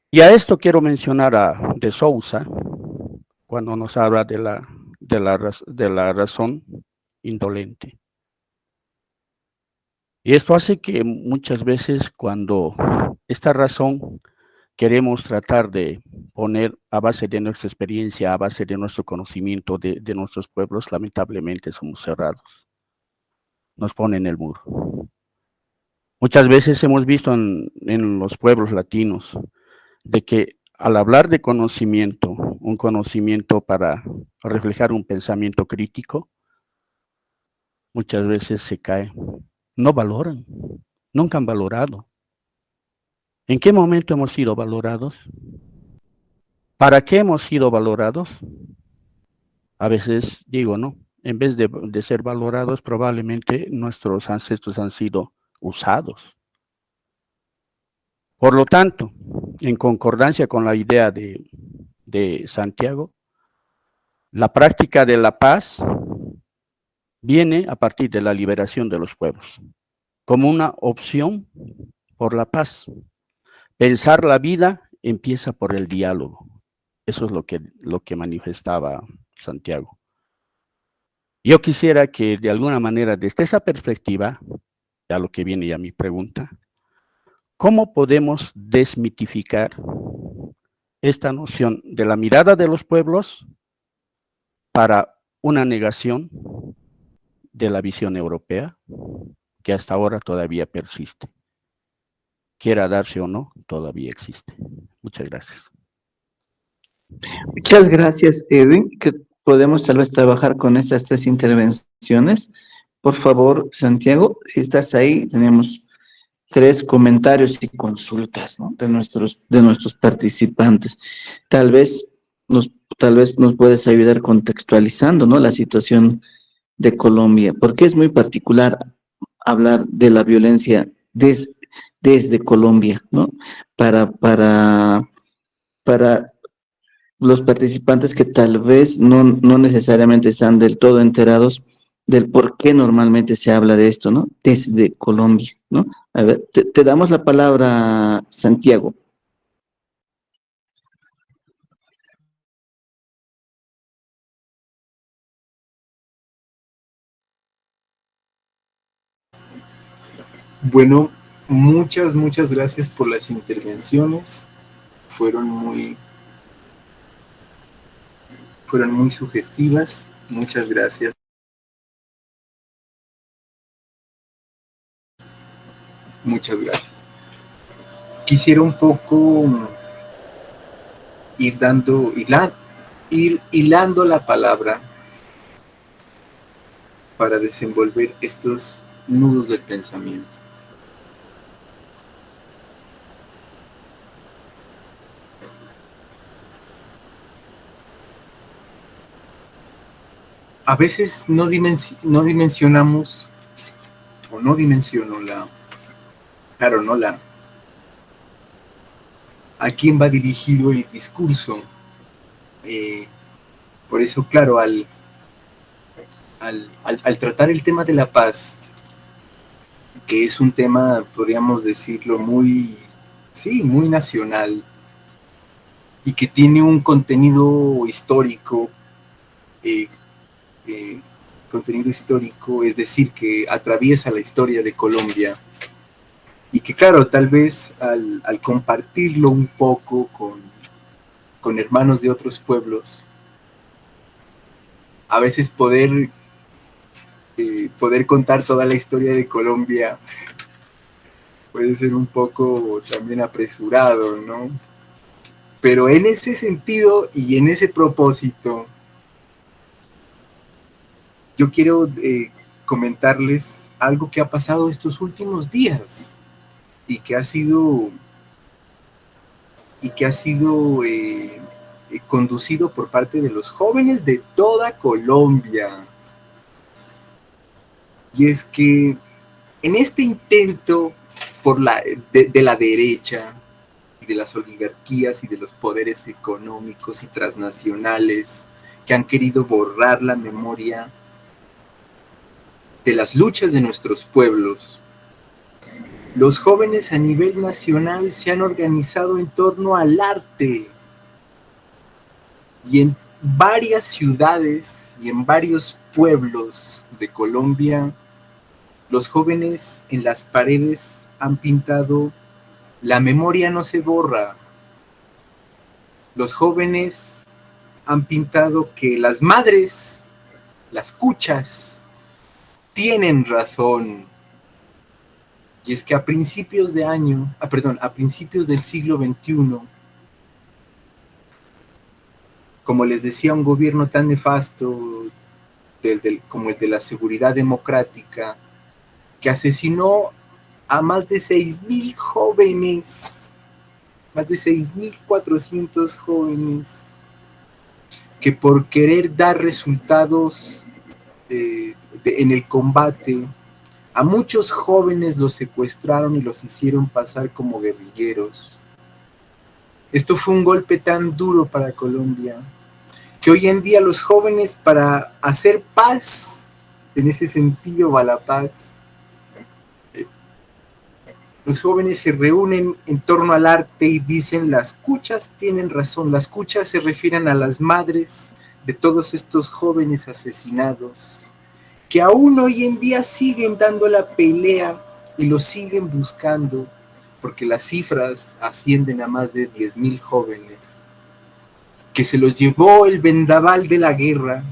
Y a esto quiero mencionar a de Sousa, cuando nos habla de la razón indolente. Y esto hace que muchas veces cuando esta razón queremos tratar de poner a base de nuestra experiencia, a base de nuestro conocimiento de nuestros pueblos, lamentablemente somos cerrados. Nos ponen el muro. Muchas veces hemos visto en los pueblos latinos de que al hablar de conocimiento, un conocimiento para reflejar un pensamiento crítico, muchas veces se cae. No valoran, nunca han valorado. ¿En qué momento hemos sido valorados? ¿Para qué hemos sido valorados? A veces digo, ¿no? En vez de ser valorados, probablemente nuestros ancestros han sido usados. Por lo tanto, en concordancia con la idea de Santiago, la práctica de la paz viene a partir de la liberación de los pueblos. como una opción por la paz. Pensar la vida empieza por el diálogo. Eso es lo que manifestaba Santiago. Yo quisiera que de alguna manera, desde esa perspectiva, ya lo que viene ya mi pregunta, ¿cómo podemos desmitificar esta noción de la mirada de los pueblos para una negación de la visión europea que hasta ahora todavía persiste? Quiera darse o no, todavía existe. Muchas gracias. Muchas gracias, Edwin, que podemos tal vez trabajar con estas tres intervenciones. Por favor, Santiago, si estás ahí, tenemos 3 comentarios y consultas, ¿no?, de nuestros participantes. Tal vez nos puedes ayudar contextualizando, ¿no?, la situación de Colombia, porque es muy particular hablar de la violencia desde Colombia, ¿no? Para los participantes que tal vez no necesariamente están del todo enterados del por qué normalmente se habla de esto, ¿no? Desde Colombia, ¿no? A ver, te damos la palabra, Santiago. Bueno, muchas gracias por las intervenciones. Fueron muy sugestivas. Muchas gracias. Muchas gracias. Quisiera un poco ir hilando la palabra para desenvolver estos nudos del pensamiento. A veces no dimensionamos, o no dimensiono a quién va dirigido el discurso. Por eso, claro, al tratar el tema de la paz, que es un tema, podríamos decirlo, muy nacional, y que tiene un contenido histórico, es decir, que atraviesa la historia de Colombia, y que, claro, tal vez al compartirlo un poco con hermanos de otros pueblos, a veces poder contar toda la historia de Colombia puede ser un poco también apresurado, ¿no? Pero en ese sentido y en ese propósito, yo quiero comentarles algo que ha pasado estos últimos días y que ha sido conducido por parte de los jóvenes de toda Colombia. Y es que en este intento de la derecha y de las oligarquías y de los poderes económicos y transnacionales que han querido borrar la memoria de las luchas de nuestros pueblos, los jóvenes a nivel nacional se han organizado en torno al arte, y en varias ciudades y en varios pueblos de Colombia, los jóvenes en las paredes han pintado "La memoria no se borra". Los jóvenes han pintado que las madres, las cuchas, tienen razón. Y es que a principios del siglo XXI, como les decía, un gobierno tan nefasto como el de la Seguridad Democrática, que asesinó a más de 6,000 jóvenes, más de 6,400 jóvenes, que por querer dar resultados en el combate, a muchos jóvenes los secuestraron y los hicieron pasar como guerrilleros. Esto fue un golpe tan duro para Colombia, que hoy en día los jóvenes, para hacer paz, en ese sentido va la paz, Los jóvenes se reúnen en torno al arte y dicen, las cuchas tienen razón. Las cuchas se refieren a las madres de todos estos jóvenes asesinados, que aún hoy en día siguen dando la pelea y los siguen buscando, porque las cifras ascienden a más de 10,000 jóvenes, que se los llevó el vendaval de la guerra.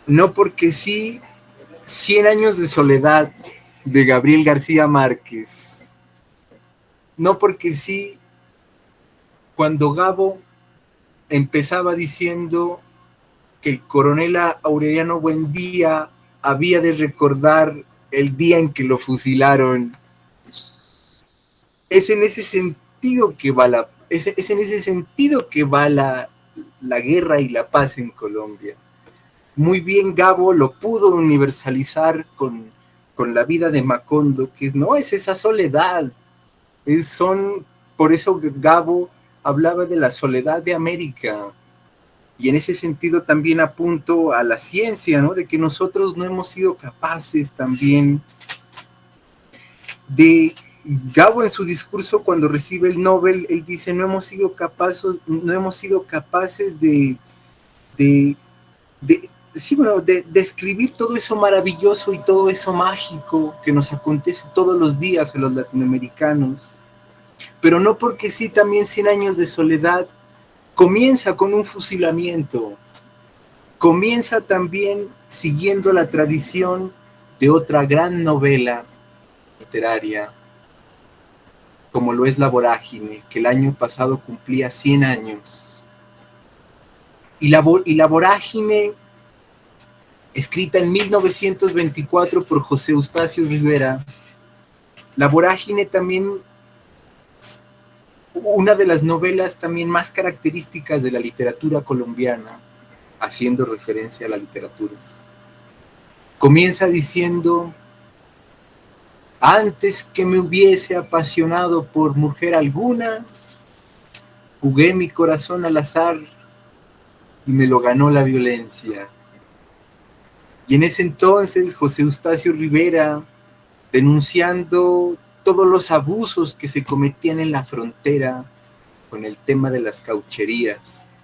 No porque sí, 100 años de soledad de Gabriel García Márquez. No porque sí, cuando Gabo empezaba diciendo que el coronel Aureliano Buendía había de recordar el día en que lo fusilaron. Es en ese sentido que va la guerra y la paz en Colombia. Muy bien Gabo lo pudo universalizar con la vida de Macondo, que no es esa soledad, por eso Gabo hablaba de la soledad de América. Y en ese sentido también apunto a la ciencia, ¿no? De que nosotros no hemos sido capaces también de... Gabo en su discurso cuando recibe el Nobel, él dice, no hemos sido capaces de describir todo eso maravilloso y todo eso mágico que nos acontece todos los días a los latinoamericanos. Pero no porque sí, también 100 años de soledad comienza con un fusilamiento, comienza también siguiendo la tradición de otra gran novela literaria, como lo es La Vorágine, que el año pasado cumplía 100 años. Y la Vorágine, escrita en 1924 por José Eustacio Rivera, La Vorágine también, una de las novelas también más características de la literatura colombiana, haciendo referencia a la literatura. Comienza diciendo, antes que me hubiese apasionado por mujer alguna, jugué mi corazón al azar y me lo ganó la violencia. Y en ese entonces José Eustacio Rivera, denunciando todos los abusos que se cometían en la frontera con el tema de las caucherías.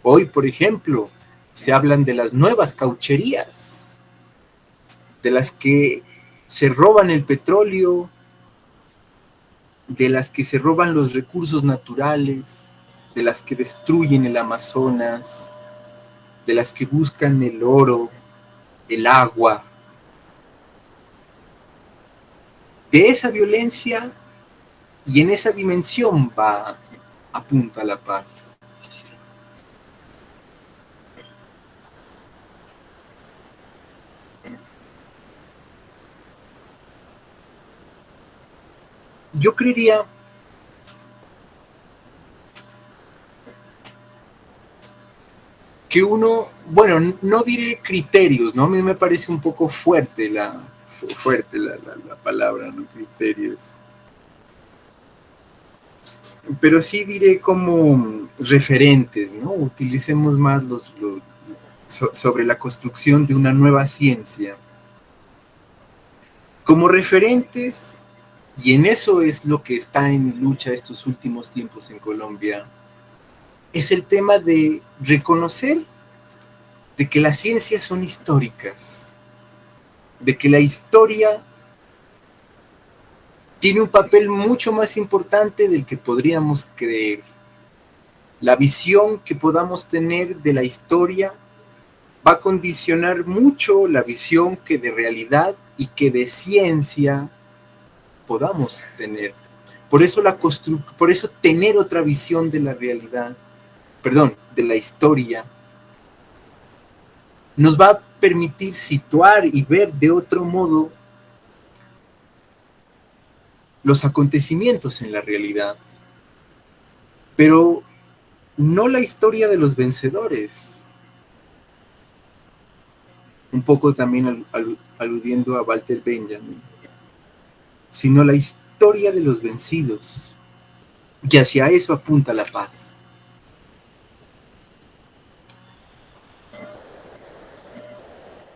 Hoy, por ejemplo, se hablan de las nuevas caucherías, de las que se roban el petróleo, de las que se roban los recursos naturales, de las que destruyen el Amazonas, de las que buscan el oro, el agua. De esa violencia y en esa dimensión apunta la paz. Yo creería que uno, bueno, no diré criterios, ¿no? A mí me parece un poco fuerte la palabra, ¿no? Criterios. Pero sí diré como referentes, ¿no? Utilicemos más sobre la construcción de una nueva ciencia. Como referentes, y en eso es lo que está en lucha estos últimos tiempos en Colombia, es el tema de reconocer de que las ciencias son históricas, de que la historia tiene un papel mucho más importante del que podríamos creer. La visión que podamos tener de la historia va a condicionar mucho la visión que de realidad y que de ciencia podamos tener. Por eso tener otra visión de la realidad, de la historia, nos va a permitir situar y ver de otro modo los acontecimientos en la realidad, pero no la historia de los vencedores. Un poco también aludiendo a Walter Benjamin, sino la historia de los vencidos, y hacia eso apunta la paz.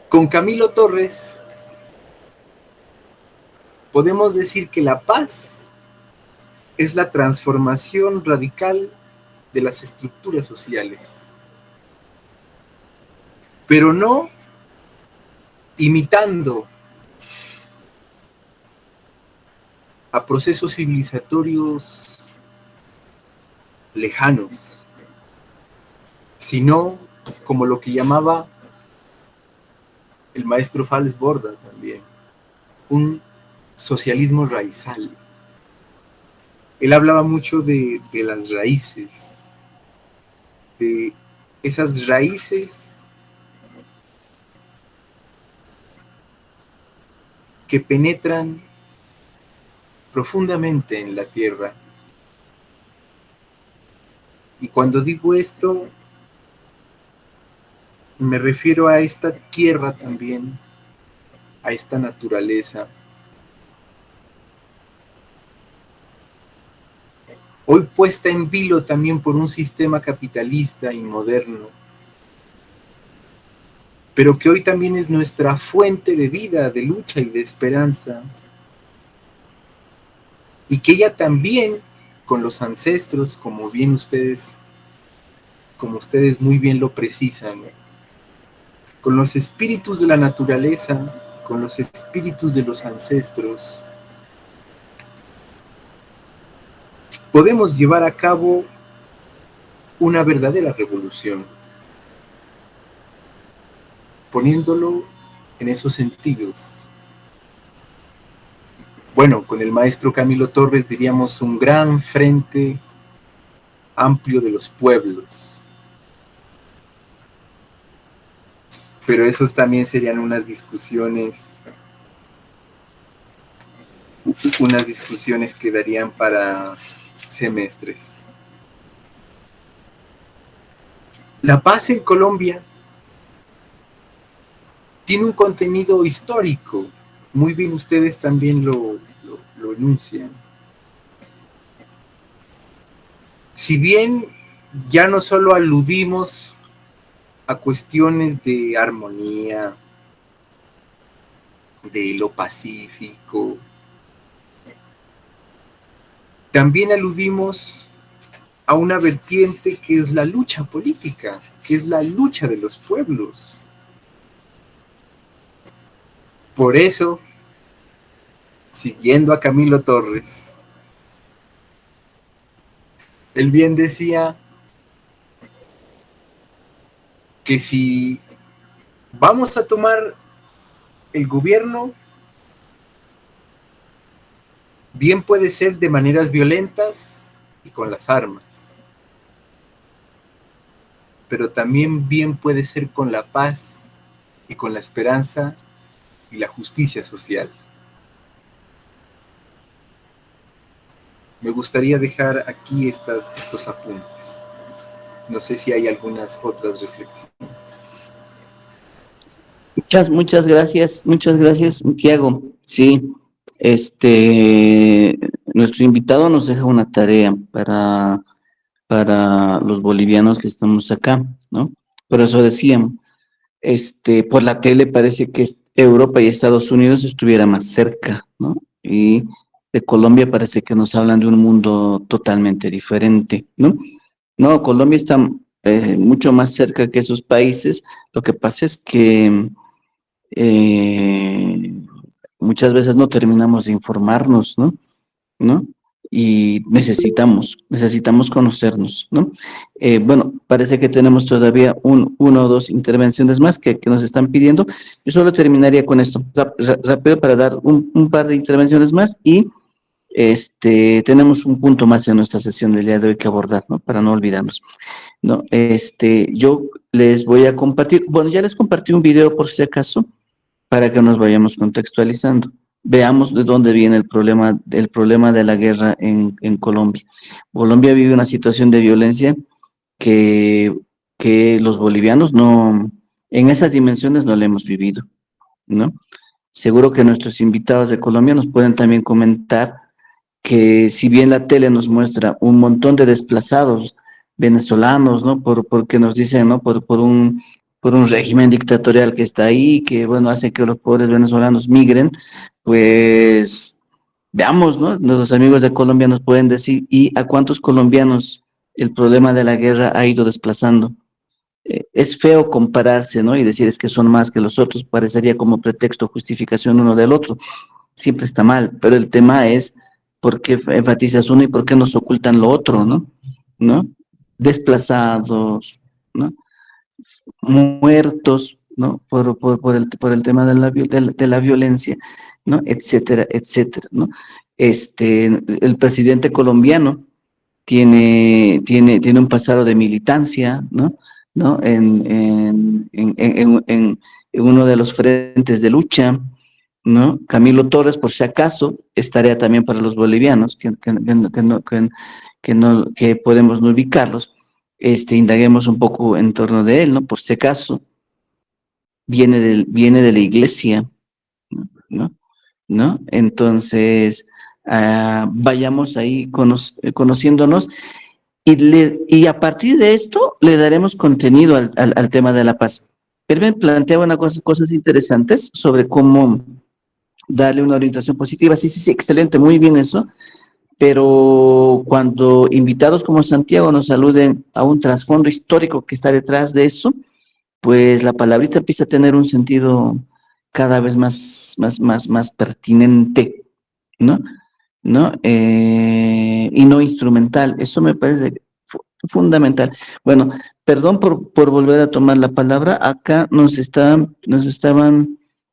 Con Camilo Torres podemos decir que la paz es la transformación radical de las estructuras sociales, pero no imitando a procesos civilizatorios lejanos, sino como lo que llamaba el maestro Fals Borda también, un socialismo raizal. Él hablaba mucho de las raíces, de esas raíces que penetran profundamente en la tierra. Y cuando digo esto, me refiero a esta tierra también, a esta naturaleza. Hoy puesta en vilo también por un sistema capitalista y moderno, pero que hoy también es nuestra fuente de vida, de lucha y de esperanza. Y que ella también, con los ancestros, como ustedes muy bien lo precisan, con los espíritus de la naturaleza, con los espíritus de los ancestros, podemos llevar a cabo una verdadera revolución, poniéndolo en esos sentidos. Bueno, con el maestro Camilo Torres diríamos un gran frente amplio de los pueblos. Pero esos también serían unas discusiones que darían para semestres. La paz en Colombia tiene un contenido histórico. Muy bien, ustedes también lo enuncian. Si bien ya no solo aludimos a cuestiones de armonía, de lo pacífico, también aludimos a una vertiente que es la lucha política, que es la lucha de los pueblos. Por eso, siguiendo a Camilo Torres, él bien decía que si vamos a tomar el gobierno, bien puede ser de maneras violentas y con las armas, pero también bien puede ser con la paz y con la esperanza y la justicia social. Me gustaría dejar aquí estos apuntes. No sé si hay algunas otras reflexiones. Muchas gracias, Santiago. Sí, nuestro invitado nos deja una tarea para los bolivianos que estamos acá, ¿no? Por eso decían, por la tele parece que Europa y Estados Unidos estuviera más cerca, ¿no? Y de Colombia parece que nos hablan de un mundo totalmente diferente, ¿no? No, Colombia está mucho más cerca que esos países. Lo que pasa es que muchas veces no terminamos de informarnos, ¿no? Y necesitamos conocernos, ¿no? Bueno, parece que tenemos todavía una o dos intervenciones más que nos están pidiendo. Yo solo terminaría con esto, rápido para dar un par de intervenciones más y tenemos un punto más en nuestra sesión del día de hoy que abordar, ¿no? Para no olvidarnos, ¿no? Yo les voy a compartir, bueno, ya les compartí un video por si acaso, para que nos vayamos contextualizando. Veamos de dónde viene el problema de la guerra en Colombia. Colombia vive una situación de violencia que los bolivianos no, en esas dimensiones no la hemos vivido, ¿no? Seguro que nuestros invitados de Colombia nos pueden también comentar que si bien la tele nos muestra un montón de desplazados venezolanos, ¿no? Porque nos dicen, ¿no? Por un régimen dictatorial que está ahí, que, bueno, hace que los pobres venezolanos migren, pues Veamos, ¿no? Nuestros amigos de Colombia nos pueden decir, ¿y a cuántos colombianos el problema de la guerra ha ido desplazando? Es feo compararse, ¿no? Y decir es que son más que los otros, parecería como pretexto, justificación uno del otro. Siempre está mal, pero el tema es por qué enfatizas uno y por qué nos ocultan lo otro, ¿no? ¿No? Desplazados, ¿no? Muertos, ¿no? Por el tema de la violencia, ¿no? Etcétera, etcétera, ¿no? El presidente colombiano tiene un pasado de militancia, ¿no? ¿No? En uno de los frentes de lucha, ¿no? Camilo Torres, por si acaso, es tarea también para los bolivianos, que podemos no ubicarlos, indaguemos un poco en torno de él, ¿no? Por si acaso, viene de la iglesia, ¿no? ¿No? Entonces, vayamos ahí conociéndonos y a partir de esto le daremos contenido al tema de la paz. Él me planteaba cosas interesantes sobre cómo darle una orientación positiva. Sí, sí, sí, excelente, muy bien eso. Pero cuando invitados como Santiago nos saluden a un trasfondo histórico que está detrás de eso, pues la palabrita empieza a tener un sentido cada vez más pertinente, ¿no? ¿No? Y no instrumental. Eso me parece fundamental. Bueno, perdón por volver a tomar la palabra. Acá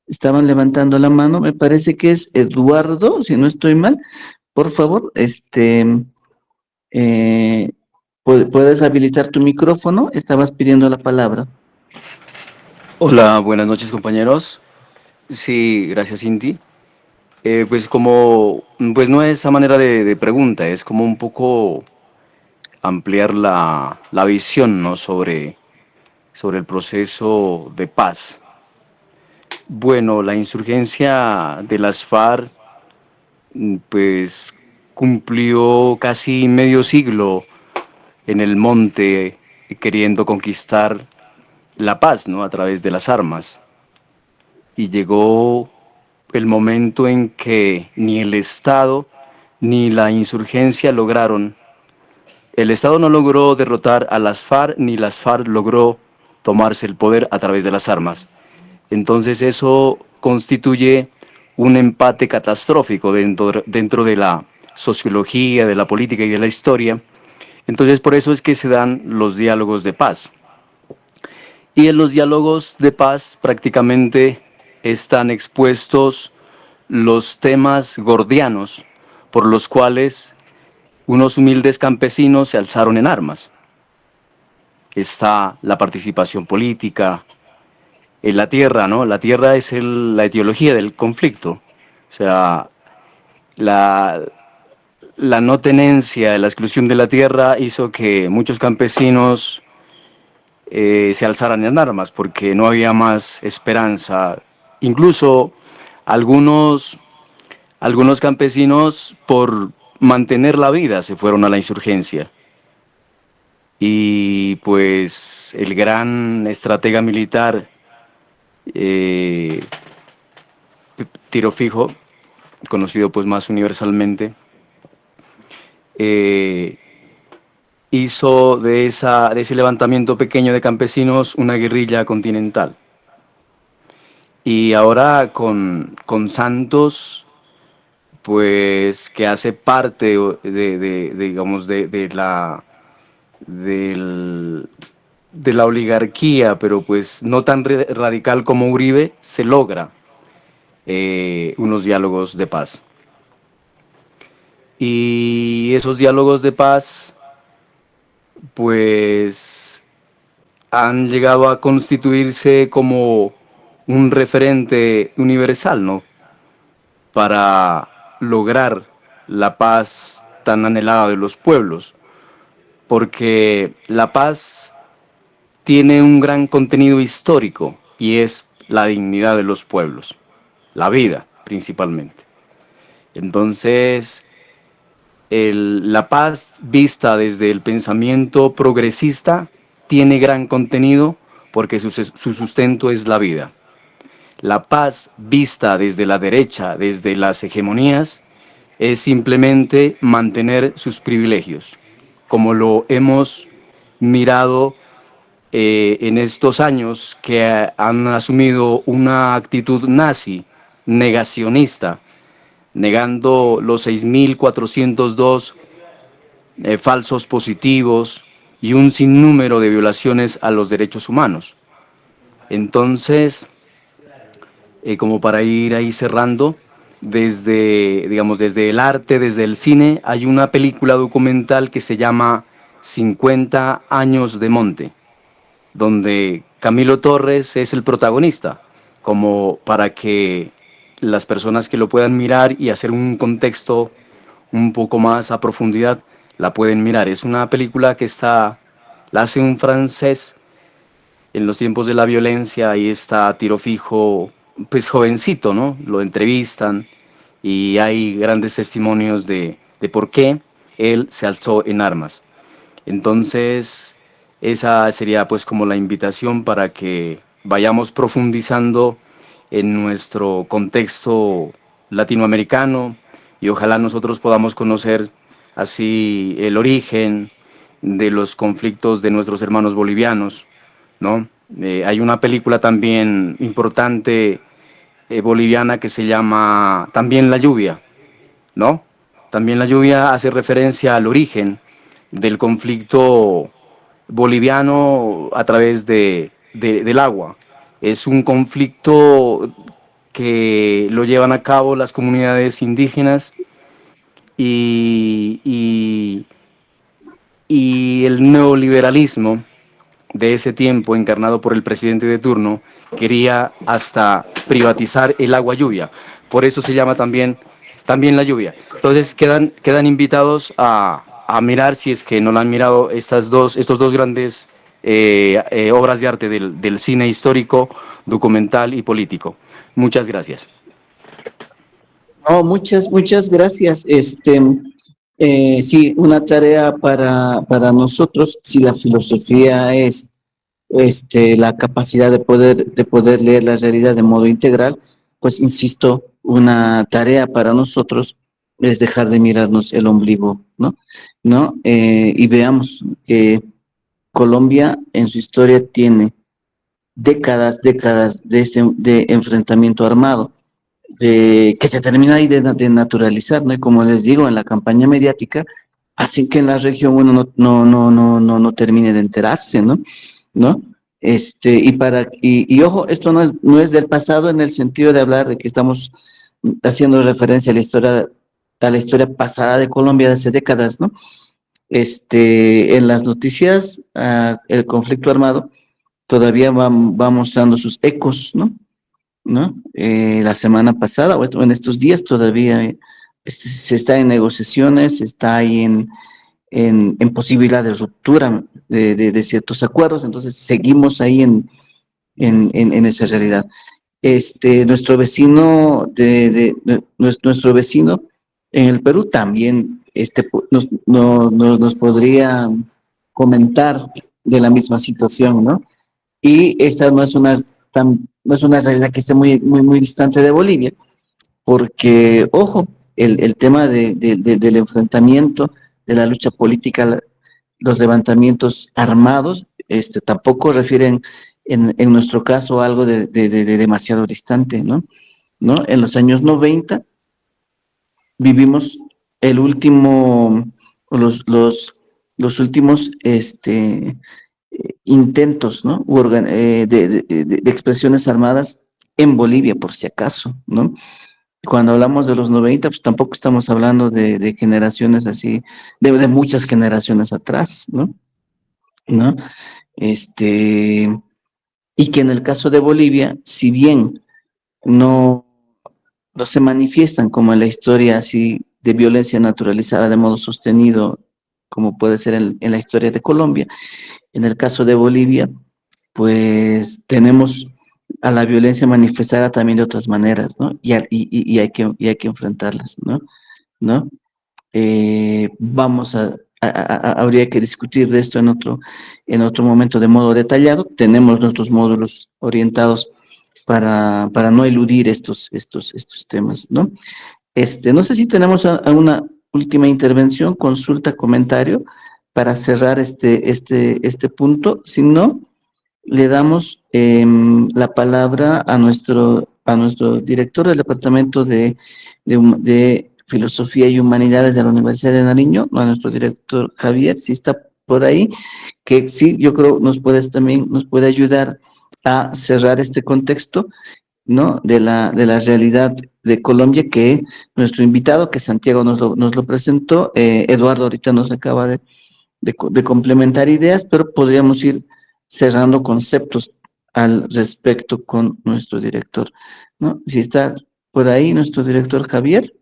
estaban levantando la mano. Me parece que es Eduardo, si no estoy mal. Por favor, ¿puedes habilitar tu micrófono? Estabas pidiendo la palabra. Hola, buenas noches compañeros. Sí, gracias Inti. Pues no es a manera de pregunta, es como un poco ampliar la visión, ¿no? sobre el proceso de paz. Bueno, la insurgencia de las FARC, pues cumplió casi medio siglo en el monte queriendo conquistar la paz, ¿no? A través de las armas. Y llegó el momento en que ni el Estado ni la insurgencia lograron. El Estado no logró derrotar a las FARC, ni las FARC logró tomarse el poder a través de las armas. Entonces eso constituye un empate catastrófico dentro de la sociología, de la política y de la historia. Entonces por eso es que se dan los diálogos de paz. Y en los diálogos de paz prácticamente están expuestos los temas gordianos por los cuales unos humildes campesinos se alzaron en armas. Está la participación política, en la tierra, ¿no? La tierra es la etiología del conflicto. O sea, la no tenencia, la exclusión de la tierra hizo que muchos campesinos se alzaran en armas porque no había más esperanza. Incluso algunos campesinos, por mantener la vida, se fueron a la insurgencia. Y pues el gran estratega militar Tiro Fijo, conocido pues más universalmente, hizo de ese levantamiento pequeño de campesinos una guerrilla continental. Y ahora con Santos, pues que hace parte de la oligarquía, pero pues no tan radical como Uribe, se logra unos diálogos de paz. Y esos diálogos de paz, pues, han llegado a constituirse como un referente universal, ¿no? Para lograr la paz tan anhelada de los pueblos. Porque la paz tiene un gran contenido histórico y es la dignidad de los pueblos, la vida principalmente. Entonces, la paz vista desde el pensamiento progresista tiene gran contenido porque su sustento es la vida. La paz vista desde la derecha, desde las hegemonías, es simplemente mantener sus privilegios, como lo hemos mirado en estos años que han asumido una actitud nazi, negacionista, negando los 6.402 falsos positivos y un sinnúmero de violaciones a los derechos humanos. Entonces, como para ir ahí cerrando, desde el arte, desde el cine, hay una película documental que se llama 50 años de monte, donde Camilo Torres es el protagonista, como para que las personas que lo puedan mirar y hacer un contexto un poco más a profundidad, la pueden mirar. Es una película que la hace un francés en los tiempos de la violencia, ahí está Tiro Fijo, pues jovencito, ¿no? Lo entrevistan y hay grandes testimonios de por qué él se alzó en armas. Entonces, esa sería pues como la invitación para que vayamos profundizando en nuestro contexto latinoamericano y ojalá nosotros podamos conocer así el origen de los conflictos de nuestros hermanos bolivianos, ¿no? Hay una película también importante boliviana que se llama También la lluvia, ¿no? También la lluvia hace referencia al origen del conflicto boliviano a través del agua. Es un conflicto que lo llevan a cabo las comunidades indígenas y, y, y el neoliberalismo de ese tiempo, encarnado por el presidente de turno, quería hasta privatizar el agua lluvia. Por eso se llama también la lluvia. Entonces quedan invitados a mirar, si es que no la han mirado, estos dos grandes obras de arte del cine histórico, documental y político. Muchas gracias. No, muchas gracias. Sí, una tarea para nosotros, si la filosofía es la capacidad de poder leer la realidad de modo integral, pues insisto, una tarea para nosotros es dejar de mirarnos el ombligo, ¿no? Y veamos que Colombia en su historia tiene décadas de enfrentamiento armado, que se termina ahí de naturalizar, ¿no? Y como les digo, en la campaña mediática, hacen que en la región uno no termine de enterarse, ¿no? ¿No? Y ojo, esto no es del pasado en el sentido de hablar de que estamos haciendo referencia a la historia pasada de Colombia de hace décadas, ¿no? En las noticias, el conflicto armado todavía va mostrando sus ecos, ¿no? La semana pasada o en estos días todavía se está en negociaciones, se está ahí en posibilidad de ruptura de ciertos acuerdos, entonces seguimos ahí en esa realidad. Nuestro vecino nuestro vecino en el Perú también nos podría comentar de la misma situación, ¿no? Y esta no es una realidad que esté muy distante de Bolivia, porque, ojo, el tema del enfrentamiento, de la lucha política, los levantamientos armados, tampoco refieren en nuestro caso a algo de demasiado distante, ¿no? En los años 90 vivimos el último, los últimos intentos, ¿no? De expresiones armadas en Bolivia, por si acaso, ¿no? Cuando hablamos de los 90, pues tampoco estamos hablando de generaciones así, de muchas generaciones atrás, ¿no? ¿No? Y que en el caso de Bolivia, si bien no se manifiestan como en la historia así de violencia naturalizada de modo sostenido, como puede ser en la historia de Colombia, en el caso de Bolivia, pues tenemos a la violencia manifestada también de otras maneras, ¿no? Y hay que enfrentarlas, ¿no? Habría que discutir de esto en otro momento de modo detallado. Tenemos nuestros módulos orientados para no eludir estos temas, ¿no? No sé si tenemos a una última intervención, consulta, comentario, para cerrar este punto. Si no, le damos la palabra a nuestro director del Departamento de Filosofía y Humanidades de la Universidad de Nariño, a nuestro director Javier, si está por ahí, que sí, yo creo nos puede ayudar a cerrar este contexto, ¿no? De la realidad de Colombia, que nuestro invitado, que Santiago nos lo presentó, Eduardo ahorita nos acaba de complementar ideas, pero podríamos ir cerrando conceptos al respecto con nuestro director, ¿no? Si está por ahí nuestro director Javier,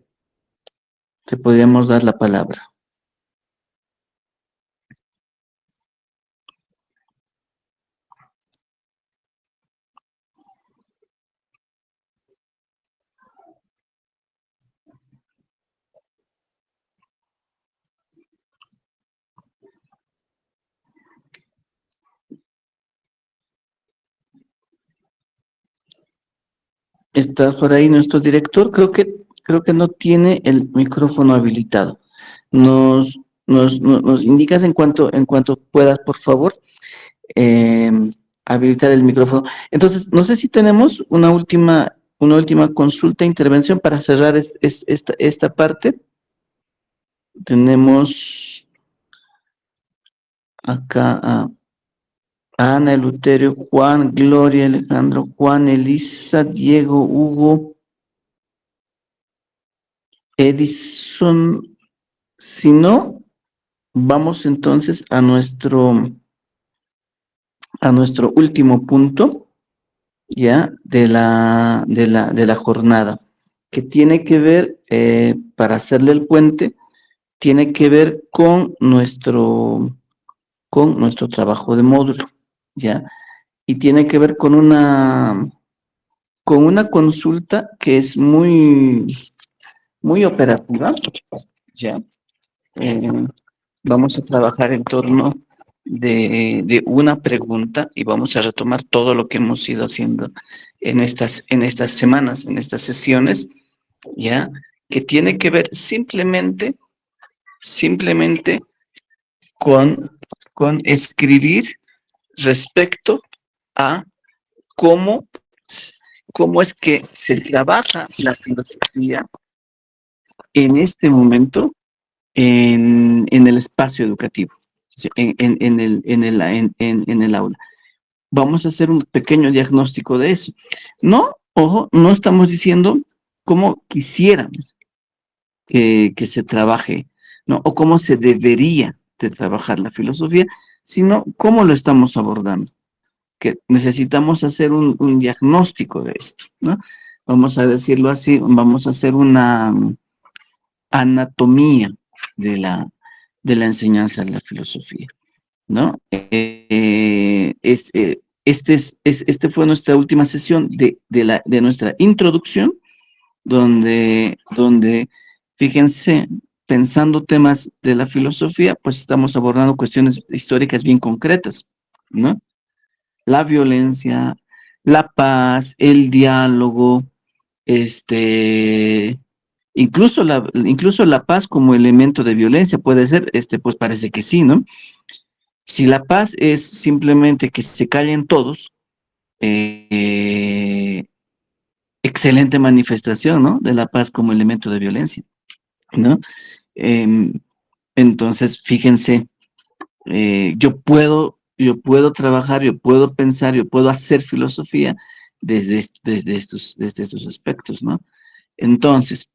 te podríamos dar la palabra. ¿Está por ahí nuestro director? Creo que no tiene el micrófono habilitado. Nos indicas en cuanto puedas, por favor, eh, habilitar el micrófono. Entonces, no sé si tenemos una última consulta, intervención para cerrar esta parte. Tenemos acá a Ana, Eleuterio, Juan, Gloria, Alejandro, Juan, Elisa, Diego, Hugo, Edison. Si no, vamos entonces a nuestro último punto, ya, de la jornada, que tiene que ver, para hacerle el puente, tiene que ver con nuestro trabajo de módulo, ya, y tiene que ver con una consulta que es muy operativa, ya. Vamos a trabajar en torno de una pregunta y vamos a retomar todo lo que hemos ido haciendo en estas semanas, en estas sesiones, ya, que tiene que ver simplemente con escribir respecto a cómo es que se trabaja la filosofía en este momento en el espacio educativo, en el aula. Vamos a hacer un pequeño diagnóstico de eso. No, ojo, no estamos diciendo cómo quisiéramos que se trabaje, ¿no? O cómo se debería de trabajar la filosofía, sino cómo lo estamos abordando. Que necesitamos hacer un diagnóstico de esto, ¿no? Vamos a decirlo así, vamos a hacer una anatomía de la enseñanza de la filosofía, ¿no? Este fue nuestra última sesión de nuestra introducción, donde, fíjense, pensando temas de la filosofía, pues estamos abordando cuestiones históricas bien concretas, ¿no? La violencia, la paz, el diálogo, incluso la paz como elemento de violencia puede ser, pues parece que sí, ¿no? Si la paz es simplemente que se callen todos, excelente manifestación, ¿no? De la paz como elemento de violencia, ¿no? Entonces, fíjense, yo puedo trabajar, yo puedo pensar, yo puedo hacer filosofía desde estos aspectos, ¿no? Entonces,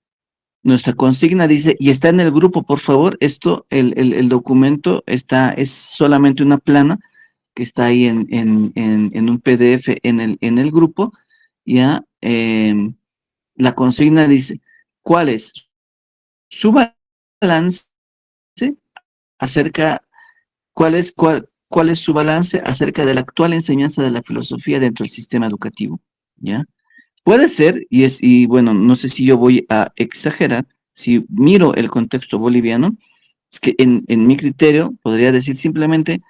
nuestra consigna dice, y está en el grupo, por favor, el documento es solamente una plana que está ahí en un PDF en el grupo, ya, la consigna dice, ¿cuál es su balance acerca, cuál es su balance acerca de la actual enseñanza de la filosofía dentro del sistema educativo? ¿Ya? Puede ser, y bueno, no sé si yo voy a exagerar, si miro el contexto boliviano, es que en mi criterio podría decir simplemente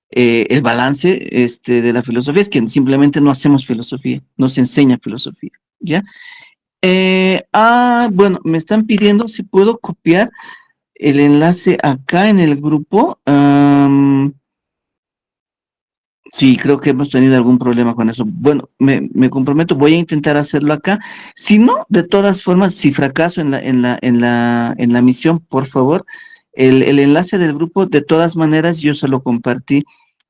el balance de la filosofía es que simplemente no hacemos filosofía, no se enseña filosofía, ¿ya? Bueno, me están pidiendo si puedo copiar el enlace acá en el grupo. Sí, creo que hemos tenido algún problema con eso. Bueno, me comprometo, voy a intentar hacerlo acá. Si no, de todas formas, si fracaso en la misión, por favor, el enlace del grupo, de todas maneras, yo se lo compartí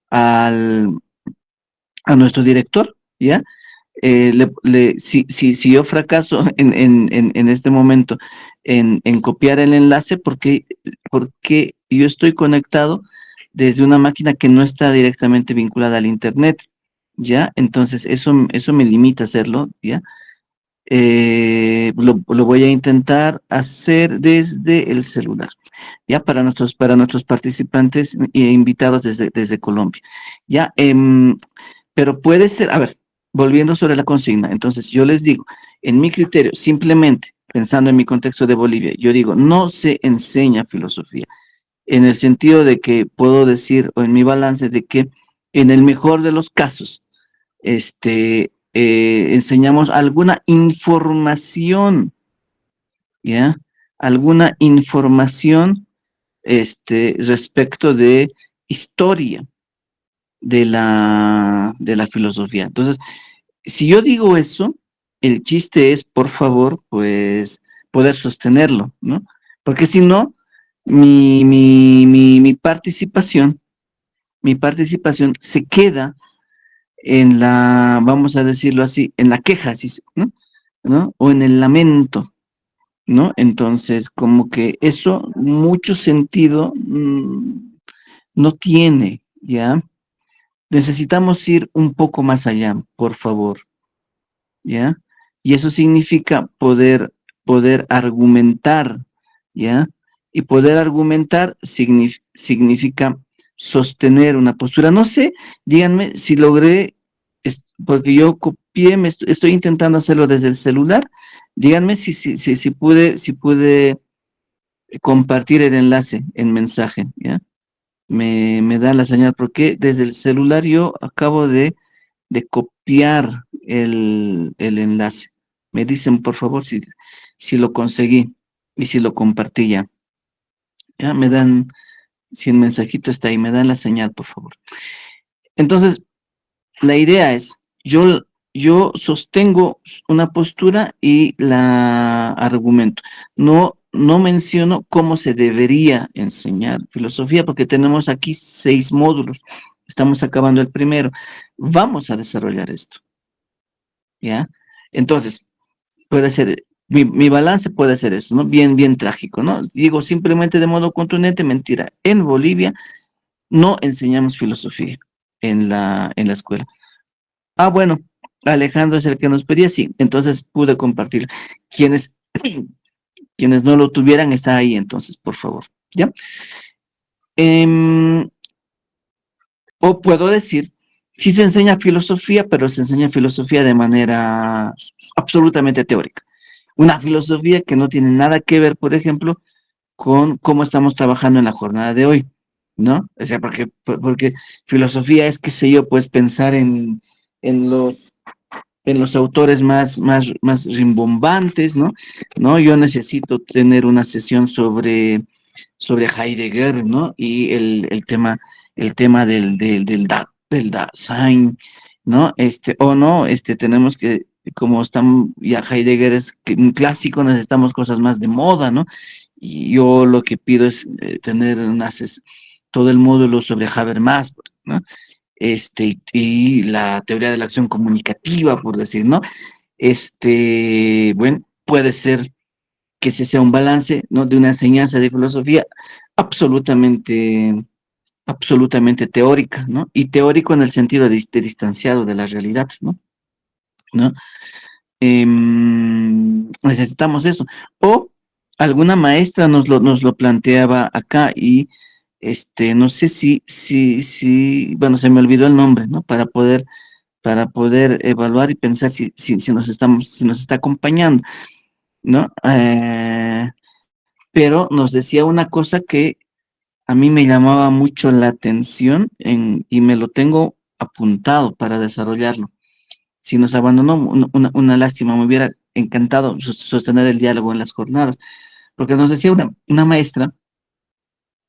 al, a nuestro director, ¿ya? Si yo fracaso en este momento en copiar el enlace, porque yo estoy conectado desde una máquina que no está directamente vinculada al internet, ¿ya? Entonces, eso me limita a hacerlo, ¿ya? Lo voy a intentar hacer desde el celular, ¿ya? Para nuestros participantes e invitados desde Colombia, ¿ya? Pero puede ser, a ver, volviendo sobre la consigna, entonces yo les digo, en mi criterio, simplemente pensando en mi contexto de Bolivia, yo digo, no se enseña filosofía, en el sentido de que puedo decir, o en mi balance, de que en el mejor de los casos, enseñamos alguna información, ¿ya? Alguna información, respecto de historia de la filosofía. Entonces, si yo digo eso, el chiste es, por favor, pues, poder sostenerlo, ¿no? Porque si no, mi participación se queda en la, vamos a decirlo así, en la queja, ¿no? ¿No? O en el lamento, ¿no? Entonces, como que eso mucho sentido no tiene, ¿ya? Necesitamos ir un poco más allá, por favor, ¿ya? Y eso significa poder argumentar, ¿ya? Y poder argumentar significa sostener una postura. No sé, díganme si logré, porque yo copié, estoy intentando hacerlo desde el celular. Díganme si pude compartir el enlace en mensaje, ¿ya? Me da la señal, porque desde el celular yo acabo de copiar el enlace. Me dicen, por favor, si lo conseguí y si lo compartí ya. Ya me dan, si el mensajito está ahí, me dan la señal, por favor. Entonces, la idea es, yo sostengo una postura y la argumento. No menciono cómo se debería enseñar filosofía, porque tenemos aquí 6 módulos. Estamos acabando el primero. Vamos a desarrollar esto, ¿ya? Entonces, puede ser, mi balance puede ser eso, ¿no? Bien trágico, ¿no? Digo simplemente de modo contundente, mentira. En Bolivia no enseñamos filosofía en la escuela. Bueno, Alejandro es el que nos pedía, sí, entonces pude compartir. Quienes no lo tuvieran, está ahí, entonces, por favor, ¿ya? O puedo decir, sí se enseña filosofía, pero se enseña filosofía de manera absolutamente teórica. Una filosofía que no tiene nada que ver, por ejemplo, con cómo estamos trabajando en la jornada de hoy, ¿no? O sea, porque filosofía es, qué sé yo, pues pensar en los autores más rimbombantes, ¿no? ¿No? Yo necesito tener una sesión sobre Heidegger, ¿no? Y el tema del Dasein, ¿no? O no, tenemos que, como están, ya Heidegger es un clásico, necesitamos cosas más de moda, ¿no? Y yo lo que pido es tener todo el módulo sobre Habermas, ¿no? Y la teoría de la acción comunicativa, por decir, ¿no? Bueno, puede ser que ese sea un balance, ¿no? De una enseñanza de filosofía absolutamente teórica, ¿no? Y teórico en el sentido de distanciado de la realidad, ¿no? ¿No? Necesitamos eso. O alguna maestra nos lo planteaba acá y no sé bueno, se me olvidó el nombre, ¿no? Para poder evaluar y pensar si nos está acompañando, ¿no? Pero nos decía una cosa que a mí me llamaba mucho la atención y me lo tengo apuntado para desarrollarlo. Si nos abandonó, una lástima, me hubiera encantado sostener el diálogo en las jornadas, porque nos decía una maestra,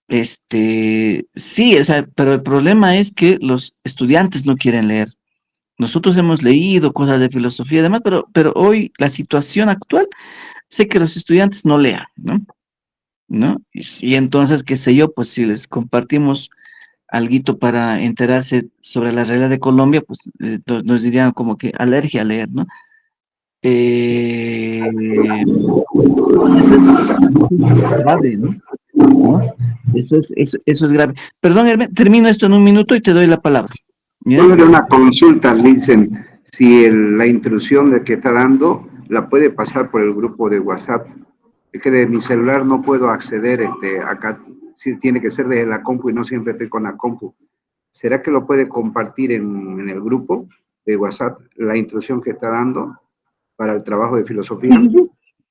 sí, o sea, pero el problema es que los estudiantes no quieren leer. Nosotros hemos leído cosas de filosofía y demás, pero hoy la situación actual, sé que los estudiantes no lean, ¿no? ¿No? Y entonces, qué sé yo, pues si les compartimos alguito para enterarse sobre las reglas de Colombia, pues nos dirían como que alergia a leer, ¿no? Eso es grave, ¿no? ¿No? Eso es grave. Perdón, Hermen, termino esto en un minuto y te doy la palabra. ¿Ya? Solo de una consulta, Listen, si la intrusión de que está dando la puede pasar por el grupo de WhatsApp. Es que de mi celular no puedo acceder acá, sí, tiene que ser desde la compu y no siempre estoy con la compu. ¿Será que lo puede compartir en el grupo de WhatsApp la intrusión que está dando para el trabajo de filosofía? Sí, sí.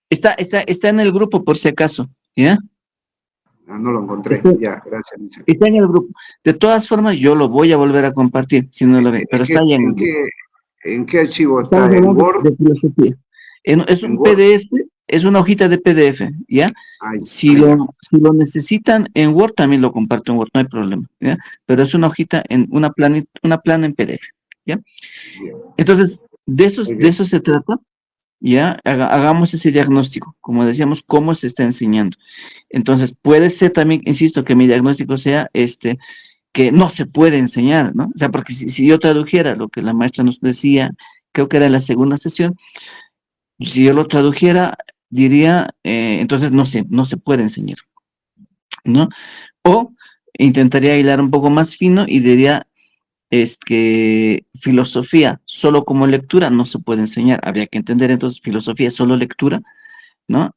Está en el grupo por si acaso, ¿ya? Ah, no lo encontré, ya, gracias. Está en el grupo. De todas formas, yo lo voy a volver a compartir, si no lo ven, pero está ahí en el grupo. ¿En qué archivo está? Estamos ¿En hablando Word? de filosofía. Es un Word. PDF, es una hojita de PDF, ¿ya? Si lo necesitan en Word, también lo comparto en Word, no hay problema, ¿ya? Pero es una hojita, una plana en PDF, ¿ya? Entonces, de eso se trata, ¿ya? Hagamos ese diagnóstico, como decíamos, cómo se está enseñando. Entonces, puede ser también, insisto, que mi diagnóstico sea que no se puede enseñar, ¿no? O sea, porque si yo tradujera lo que la maestra nos decía, creo que era en la segunda sesión, si yo lo tradujera, diría, entonces no se puede enseñar, ¿no? O intentaría hilar un poco más fino y diría, es que filosofía solo como lectura no se puede enseñar. Habría que entender entonces filosofía solo lectura, ¿no?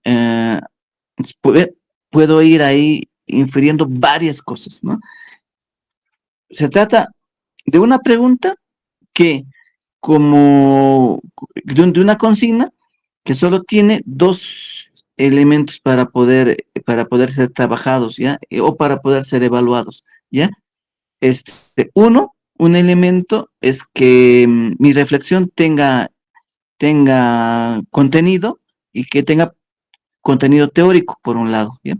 Puedo ir ahí infiriendo varias cosas, ¿no? Se trata de una pregunta que, como de una consigna que solo tiene dos elementos para poder ser trabajados, ¿ya? O para poder ser evaluados, ¿ya? Un elemento es que mi reflexión tenga contenido y que tenga contenido teórico, por un lado, ¿ya?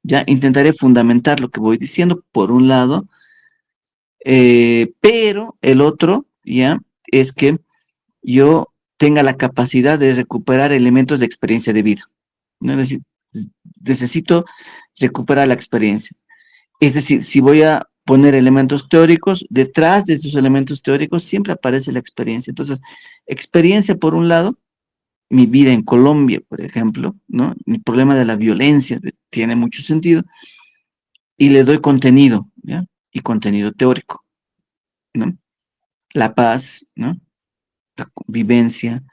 Ya intentaré fundamentar lo que voy diciendo, por un lado, pero el otro, ¿ya? Es que yo tenga la capacidad de recuperar elementos de experiencia de vida, ¿no? Es decir, necesito recuperar la experiencia. Es decir, si voy a poner elementos teóricos, detrás de esos elementos teóricos siempre aparece la experiencia. Entonces, experiencia por un lado, mi vida en Colombia, por ejemplo, ¿no? Mi problema de la violencia tiene mucho sentido, y le doy contenido, ¿ya? Y contenido teórico, ¿no? La paz, ¿no? La convivencia,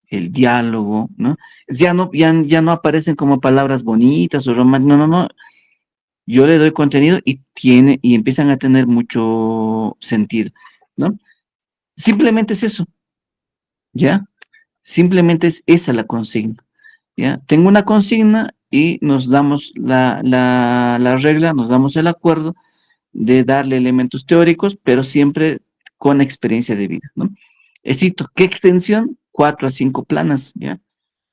el diálogo, ¿no? Ya no aparecen como palabras bonitas o románticas, no. Yo le doy contenido y empiezan a tener mucho sentido, ¿no? Simplemente es eso, ¿ya? Simplemente es esa la consigna, ¿ya? Tengo una consigna y nos damos la regla, nos damos el acuerdo de darle elementos teóricos, pero siempre con experiencia de vida, ¿no? Cito, ¿qué extensión? 4 a 5 planas, ¿ya?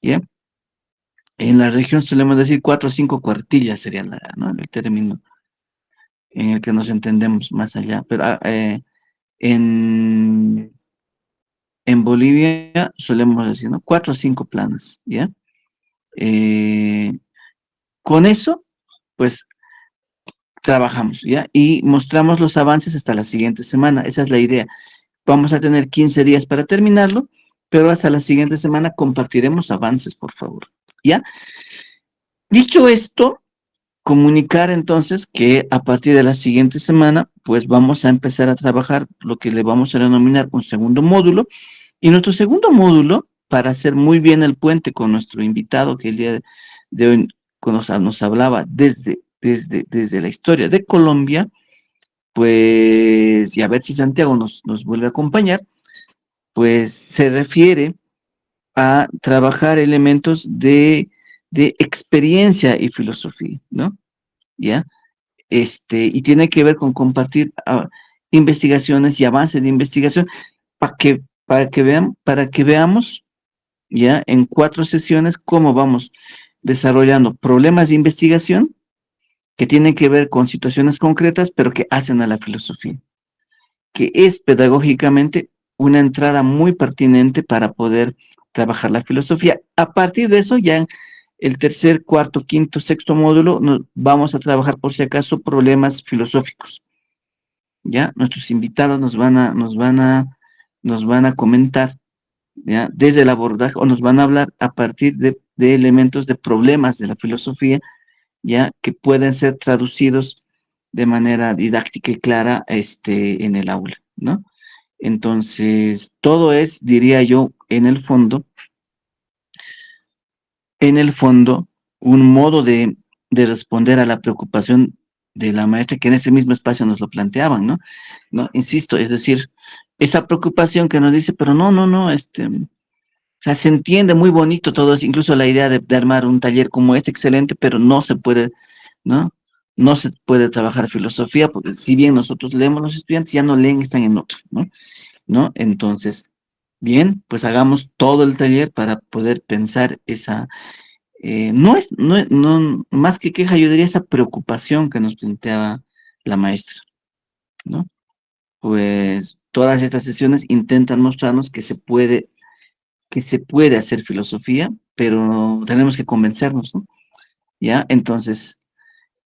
¿Ya? En la región solemos decir 4 o 5 cuartillas sería ¿no? El término en el que nos entendemos más allá. Pero en Bolivia solemos decir, ¿no? 4 o 5 planas, ¿ya? Con eso, pues, trabajamos, ¿ya? Y mostramos los avances hasta la siguiente semana. Esa es la idea. Vamos a tener 15 días para terminarlo, pero hasta la siguiente semana compartiremos avances, por favor, ¿ya? Dicho esto, comunicar entonces que a partir de la siguiente semana, pues vamos a empezar a trabajar lo que le vamos a denominar un segundo módulo. Y nuestro segundo módulo, para hacer muy bien el puente con nuestro invitado que el día de hoy nos hablaba desde la historia de Colombia, pues, y a ver si Santiago nos vuelve a acompañar, pues se refiere a trabajar elementos de experiencia y filosofía, ¿no? ¿Ya? Y tiene que ver con compartir investigaciones y avances de investigación para que para que veamos ya en 4 sesiones cómo vamos desarrollando problemas de investigación que tienen que ver con situaciones concretas, pero que hacen a la filosofía, que es pedagógicamente una entrada muy pertinente para poder trabajar la filosofía. A partir de eso, ya en el tercer, cuarto, quinto, sexto módulo, vamos a trabajar, por si acaso, problemas filosóficos. ¿Ya? Nuestros invitados nos van a comentar, ¿ya? Desde el abordaje, o nos van a hablar a partir de elementos, de problemas de la filosofía, ya que pueden ser traducidos de manera didáctica y clara en el aula, ¿no? Entonces, todo es, diría yo, en el fondo, un modo de responder a la preocupación de la maestra, que en ese mismo espacio nos lo planteaban, ¿no? ¿No? Insisto, es decir, esa preocupación que nos dice, pero no, o sea, se entiende muy bonito todo eso, incluso la idea de armar un taller como este, excelente, pero no se puede, ¿no? No se puede trabajar filosofía, porque si bien nosotros leemos, los estudiantes ya no leen, están en otro, ¿no? ¿No? Entonces, bien, pues hagamos todo el taller para poder pensar esa, más que queja, yo diría esa preocupación que nos planteaba la maestra, ¿no? Pues todas estas sesiones intentan mostrarnos que se puede hacer filosofía, pero tenemos que convencernos, ¿no? ¿Ya? Entonces,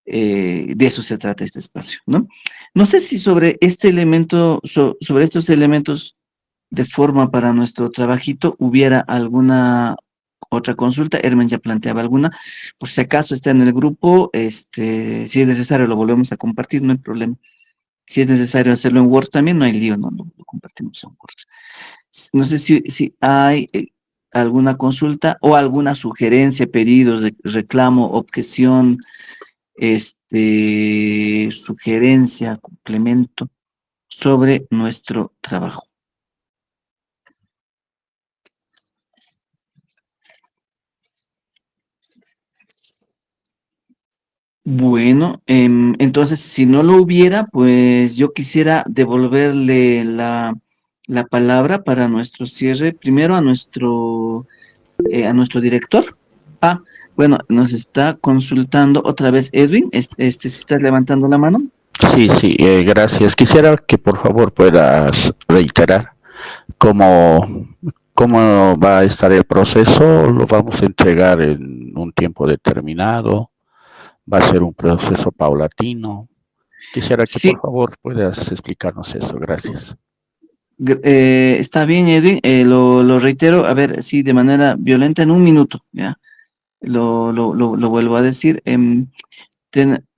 de eso se trata este espacio, ¿no? No sé si sobre este elemento, sobre estos elementos de forma para nuestro trabajito, hubiera alguna otra consulta. Hermen ya planteaba alguna. Por si acaso está en el grupo, si es necesario lo volvemos a compartir, no hay problema. Si es necesario hacerlo en Word también, no hay lío, ¿no? Lo compartimos en Word. No sé si hay alguna consulta o alguna sugerencia, pedido, reclamo, objeción, sugerencia, complemento sobre nuestro trabajo. Bueno, entonces, si no lo hubiera, pues yo quisiera devolverle la palabra para nuestro cierre, primero a nuestro director. Bueno, nos está consultando otra vez Edwin, si estás levantando la mano. Sí, gracias. Quisiera que por favor puedas reiterar cómo va a estar el proceso. ¿Lo vamos a entregar en un tiempo determinado? ¿Va a ser un proceso paulatino? Quisiera que Sí, por favor puedas explicarnos eso. Gracias. está bien, Edwin, lo reitero, a ver, sí, de manera violenta en un minuto, ¿ya? Lo vuelvo a decir.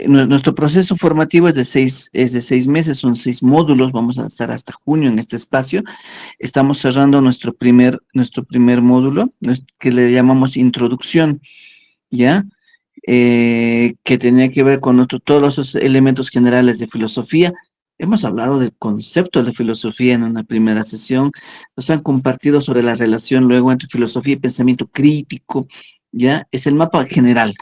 Nuestro proceso formativo es de 6 meses, son 6 módulos, vamos a estar hasta junio en este espacio. Estamos cerrando nuestro primer módulo, que le llamamos introducción, ¿ya? Que tenía que ver con todos los elementos generales de filosofía. Hemos hablado del concepto de filosofía en una primera sesión, nos han compartido sobre la relación luego entre filosofía y pensamiento crítico, ¿ya? Es el mapa general,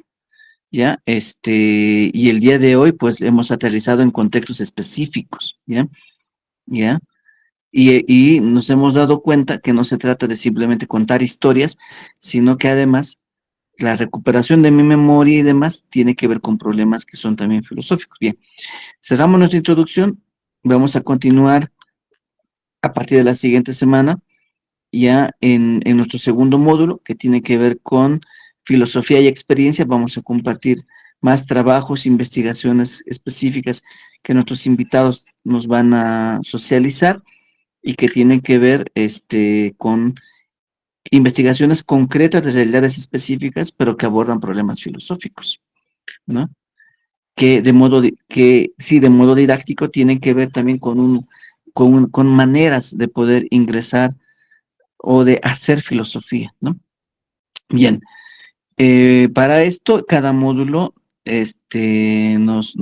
¿ya? Y el día de hoy, pues, hemos aterrizado en contextos específicos, ¿ya? ¿Ya? Y nos hemos dado cuenta que no se trata de simplemente contar historias, sino que además la recuperación de mi memoria y demás tiene que ver con problemas que son también filosóficos. Bien, cerramos nuestra introducción, vamos a continuar a partir de la siguiente semana, ya en nuestro segundo módulo, que tiene que ver con filosofía y experiencia. Vamos a compartir más trabajos, investigaciones específicas que nuestros invitados nos van a socializar y que tienen que ver con investigaciones concretas de realidades específicas, pero que abordan problemas filosóficos, ¿no? Que de modo didáctico tienen que ver también con maneras de poder ingresar o de hacer filosofía, ¿no? Bien, para esto cada módulo nos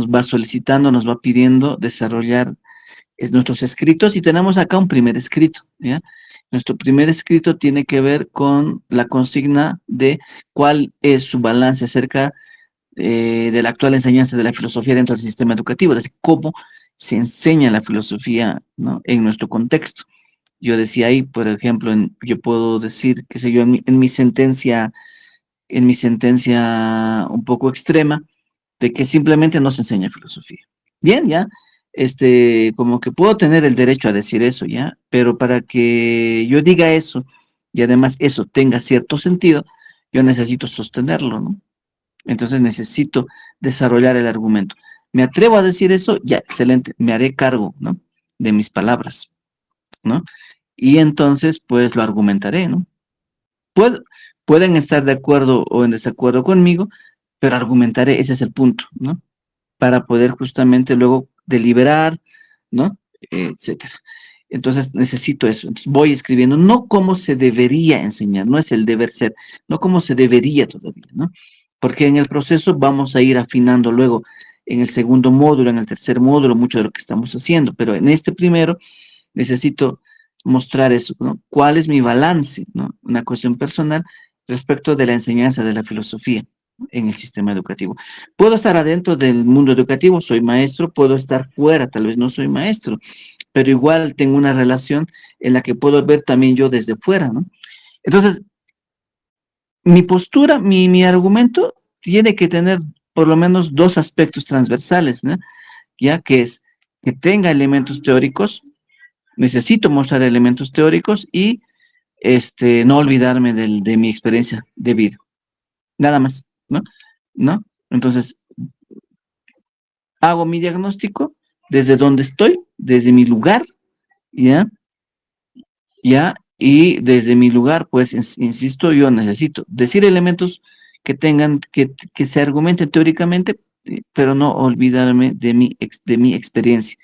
va solicitando, nos va pidiendo desarrollar nuestros escritos, y tenemos acá un primer escrito, ¿ya? Nuestro primer escrito tiene que ver con la consigna de cuál es su balance acerca de la actual enseñanza de la filosofía dentro del sistema educativo, es decir, cómo se enseña la filosofía, ¿no?, en nuestro contexto, Yo decía ahí, por ejemplo, yo puedo decir, qué sé yo, en mi sentencia un poco extrema, de que simplemente no se enseña filosofía. Bien, ya, como que puedo tener el derecho a decir eso, ya, pero para que yo diga eso y además eso tenga cierto sentido, yo necesito sostenerlo, ¿no? Entonces necesito desarrollar el argumento. Me atrevo a decir eso, ya, excelente, me haré cargo, ¿no? De mis palabras, ¿no? Y entonces, pues lo argumentaré, ¿no? Pueden estar de acuerdo o en desacuerdo conmigo, pero argumentaré, ese es el punto, ¿no? Para poder justamente luego deliberar, ¿no? Etcétera. Entonces necesito eso. Entonces voy escribiendo, no cómo se debería enseñar, no es el deber ser, no cómo se debería todavía, ¿no? Porque en el proceso vamos a ir afinando luego en el segundo módulo, en el tercer módulo, mucho de lo que estamos haciendo, pero en este primero necesito mostrar eso, ¿no? ¿Cuál es mi balance, ¿no? Una cuestión personal respecto de la enseñanza de la filosofía en el sistema educativo. Puedo estar adentro del mundo educativo, soy maestro, puedo estar fuera, tal vez no soy maestro, pero igual tengo una relación en la que puedo ver también yo desde fuera, ¿no? Entonces, mi postura, mi argumento tiene que tener por lo menos dos aspectos transversales, ¿no? Ya que es que tenga elementos teóricos, necesito mostrar elementos teóricos y no olvidarme de mi experiencia de vida. Nada más, ¿no? ¿No? Entonces, hago mi diagnóstico desde donde estoy, desde mi lugar, ¿ya? ¿Ya? Y desde mi lugar, pues, insisto, yo necesito decir elementos que tengan, que se argumenten teóricamente, pero no olvidarme de mi experiencia,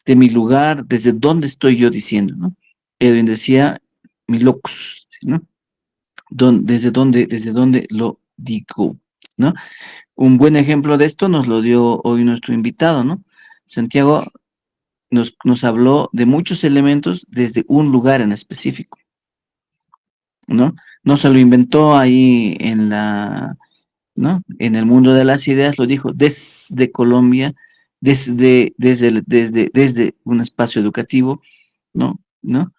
de mi lugar, desde donde estoy yo diciendo, ¿no? Edwin decía, mi locus, ¿no? Desde donde lo digo, ¿no? Un buen ejemplo de esto nos lo dio hoy nuestro invitado, ¿no? Santiago nos habló de muchos elementos desde un lugar en específico, ¿no? No se lo inventó ahí ¿no? En el mundo de las ideas, lo dijo desde Colombia, desde un espacio educativo, ¿no? ¿No?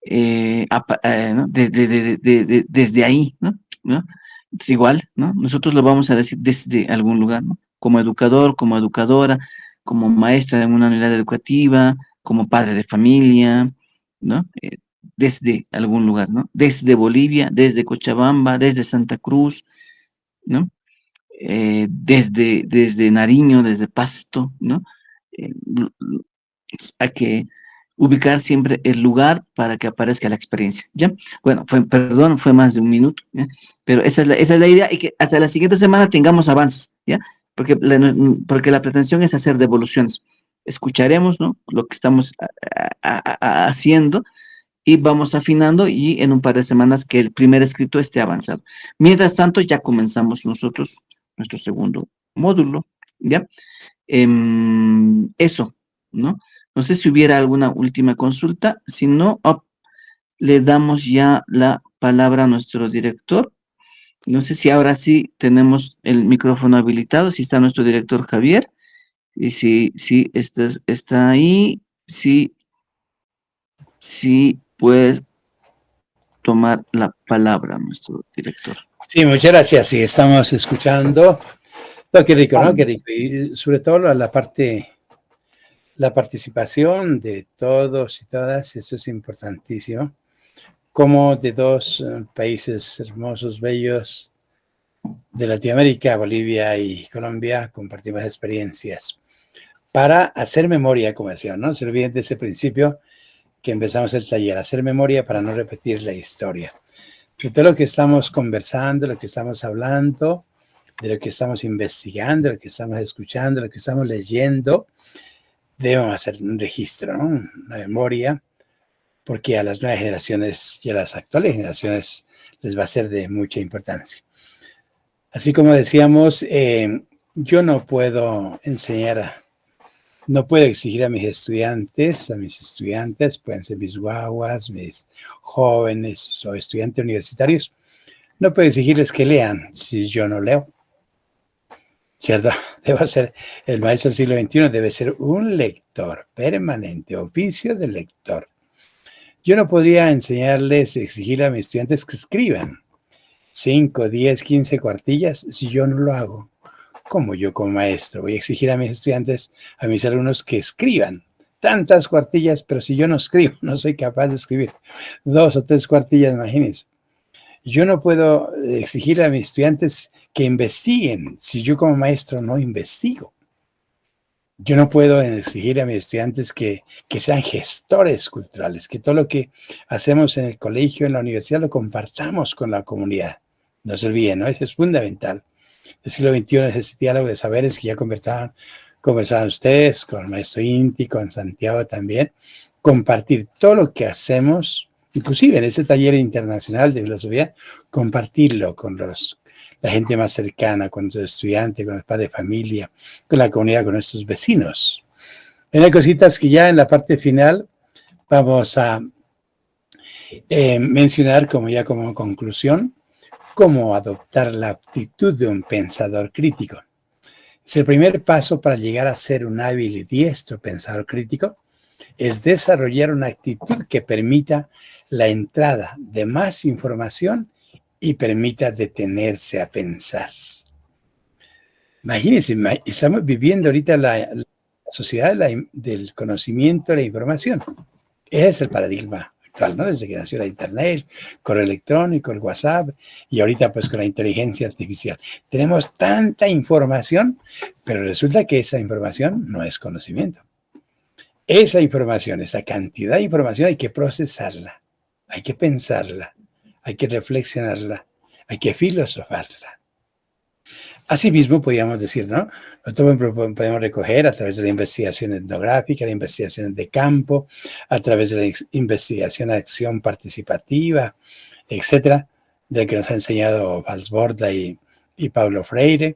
¿No? Desde ahí, ¿no? ¿No? Entonces, igual, ¿no? Nosotros lo vamos a decir desde algún lugar, ¿no? Como educador, como educadora, como maestra en una unidad educativa, como padre de familia, ¿no? Desde algún lugar, ¿no? Desde Bolivia, desde Cochabamba, desde Santa Cruz, ¿no? Desde Nariño, desde Pasto, ¿no? Eh, Hay que ubicar siempre el lugar para que aparezca la experiencia, ¿ya? Bueno, perdón, fue más de un minuto, ¿ya? Pero esa es la idea y que hasta la siguiente semana tengamos avances, ¿ya? Porque la pretensión es hacer devoluciones. Escucharemos, ¿no? Lo que estamos haciendo y vamos afinando y en un par de semanas que el primer escrito esté avanzado. Mientras tanto, ya comenzamos nosotros nuestro segundo módulo, ¿ya? Eso, ¿no? No sé si hubiera alguna última consulta, si no, le damos ya la palabra a nuestro director. No sé si ahora sí tenemos el micrófono habilitado, si está nuestro director Javier, y si está ahí, sí puede tomar la palabra nuestro director. Sí, muchas gracias. Sí, estamos escuchando. No, qué rico, ¿no? Qué rico. Y sobre todo la participación de todos y todas, eso es importantísimo. Como de dos países hermosos, bellos de Latinoamérica, Bolivia y Colombia, compartimos experiencias para hacer memoria, como decía, ¿no? Se olviden de ese principio que empezamos el taller, hacer memoria para no repetir la historia. De todo lo que estamos conversando, lo que estamos hablando, de lo que estamos investigando, de lo que estamos escuchando, de lo que estamos leyendo, debemos hacer un registro, ¿no? Una memoria, porque a las nuevas generaciones y a las actuales generaciones les va a ser de mucha importancia. Así como decíamos, yo no puedo no puedo exigir a mis estudiantes, pueden ser mis guaguas, mis jóvenes o estudiantes universitarios, no puedo exigirles que lean si yo no leo, ¿cierto? Debo ser, el maestro del siglo XXI debe ser un lector permanente, oficio de lector. Yo no podría enseñarles, exigir a mis estudiantes que escriban 5, 10, 15 cuartillas si yo no lo hago. ¿Cómo yo como maestro voy a exigir a mis estudiantes, a mis alumnos que escriban tantas cuartillas, pero si yo no escribo, no soy capaz de escribir 2 o 3 cuartillas, imagínense? Yo no puedo exigir a mis estudiantes que investiguen si yo como maestro no investigo. Yo no puedo exigir a mis estudiantes que sean gestores culturales, que todo lo que hacemos en el colegio, en la universidad, lo compartamos con la comunidad. No se olviden, ¿no? Eso es fundamental. El siglo XXI es ese diálogo de saberes que ya conversaban ustedes, con el maestro Inti, con Santiago también. Compartir todo lo que hacemos, inclusive en ese taller internacional de filosofía, compartirlo con la gente más cercana, con los estudiantes, con los padres de familia, con la comunidad, con nuestros vecinos. Hay cositas que ya en la parte final vamos a mencionar como conclusión, cómo adoptar la actitud de un pensador crítico. Es el primer paso para llegar a ser un hábil y diestro pensador crítico, es desarrollar una actitud que permita la entrada de más información y permita detenerse a pensar. Imagínense, estamos viviendo ahorita la sociedad del conocimiento, la información. Ese es el paradigma actual, ¿no? Desde que nació la Internet, el correo electrónico, el WhatsApp, y ahorita pues con la inteligencia artificial. Tenemos tanta información, pero resulta que esa información no es conocimiento. Esa información, esa cantidad de información hay que procesarla, hay que pensarla, hay que reflexionarla, hay que filosofarla. Asimismo, podríamos decir, ¿no? Nosotros podemos recoger a través de la investigación etnográfica, la investigación de campo, a través de la investigación, acción participativa, etcétera, de que nos ha enseñado Valsborda y Paulo Freire,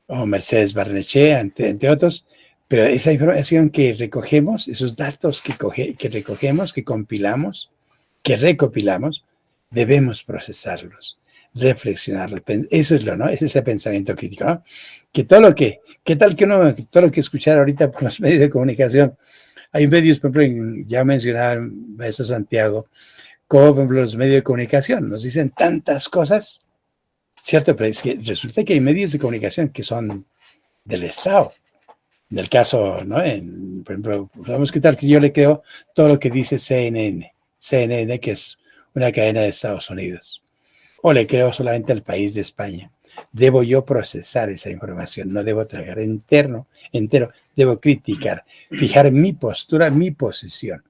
o Mercedes Barnechea, entre otros. Pero esa información que recogemos, esos datos que recogemos, que compilamos, que recopilamos, debemos procesarlos, reflexionarlos. Eso es ¿no? Es ese pensamiento crítico, ¿no? Que todo lo que escuchar ahorita por los medios de comunicación, hay medios, por ejemplo, ya mencionaba el maestro Santiago, como por ejemplo los medios de comunicación, nos dicen tantas cosas, ¿cierto? Pero es que resulta que hay medios de comunicación que son del Estado. En el caso, ¿no? Por ejemplo, vamos a quitar que yo le creo todo lo que dice CNN, que es una cadena de Estados Unidos, o le creo solamente al país de España. Debo yo procesar esa información, no debo tragar entero, debo criticar, fijar mi postura, mi posición.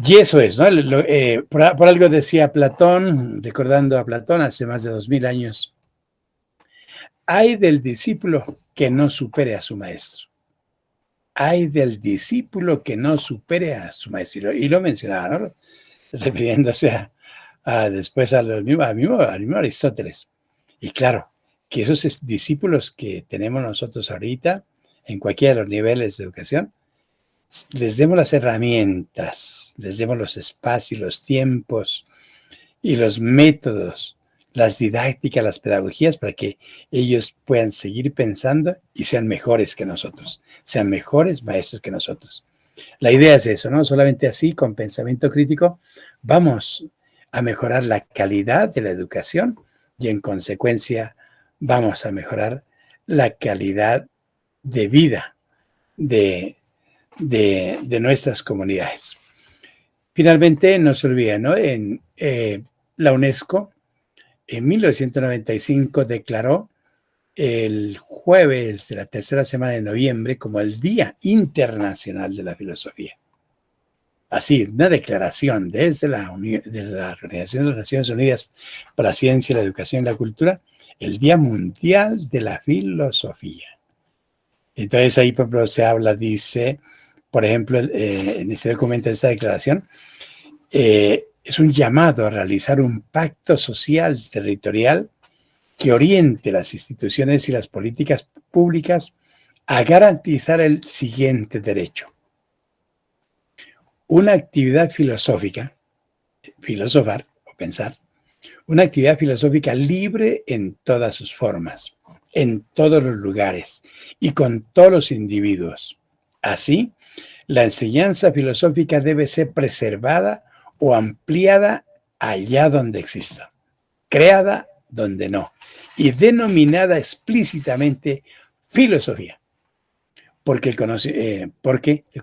Y eso es, ¿no? Por algo decía Platón, recordando a Platón hace más de 2000 años, hay del discípulo que no supere a su maestro. Hay del discípulo que no supere a su maestro. Y lo mencionaba, ¿no? Refiriéndose después al mismo Aristóteles. Y claro, que esos discípulos que tenemos nosotros ahorita, en cualquiera de los niveles de educación, les demos las herramientas, les demos los espacios, los tiempos y los métodos, las didácticas, las pedagogías, para que ellos puedan seguir pensando y sean mejores que nosotros, sean mejores maestros que nosotros. La idea es eso, ¿no? Solamente así, con pensamiento crítico, vamos a mejorar la calidad de la educación y en consecuencia vamos a mejorar la calidad de vida de nuestras comunidades. Finalmente, no se olviden, ¿no? La UNESCO en 1995 declaró el jueves de la tercera semana de noviembre como el Día Internacional de la Filosofía. Así, una declaración desde la Organización de las Naciones Unidas para la Ciencia, la Educación y la Cultura, el Día Mundial de la Filosofía. Entonces ahí, por ejemplo, se habla, dice, por ejemplo, en ese documento, esta declaración, es un llamado a realizar un pacto social territorial que oriente las instituciones y las políticas públicas a garantizar el siguiente derecho. Una actividad filosófica, filosofar o pensar, una actividad filosófica libre en todas sus formas, en todos los lugares y con todos los individuos. Así, La enseñanza filosófica debe ser preservada o ampliada allá donde exista, creada donde no, y denominada explícitamente filosofía. Porque el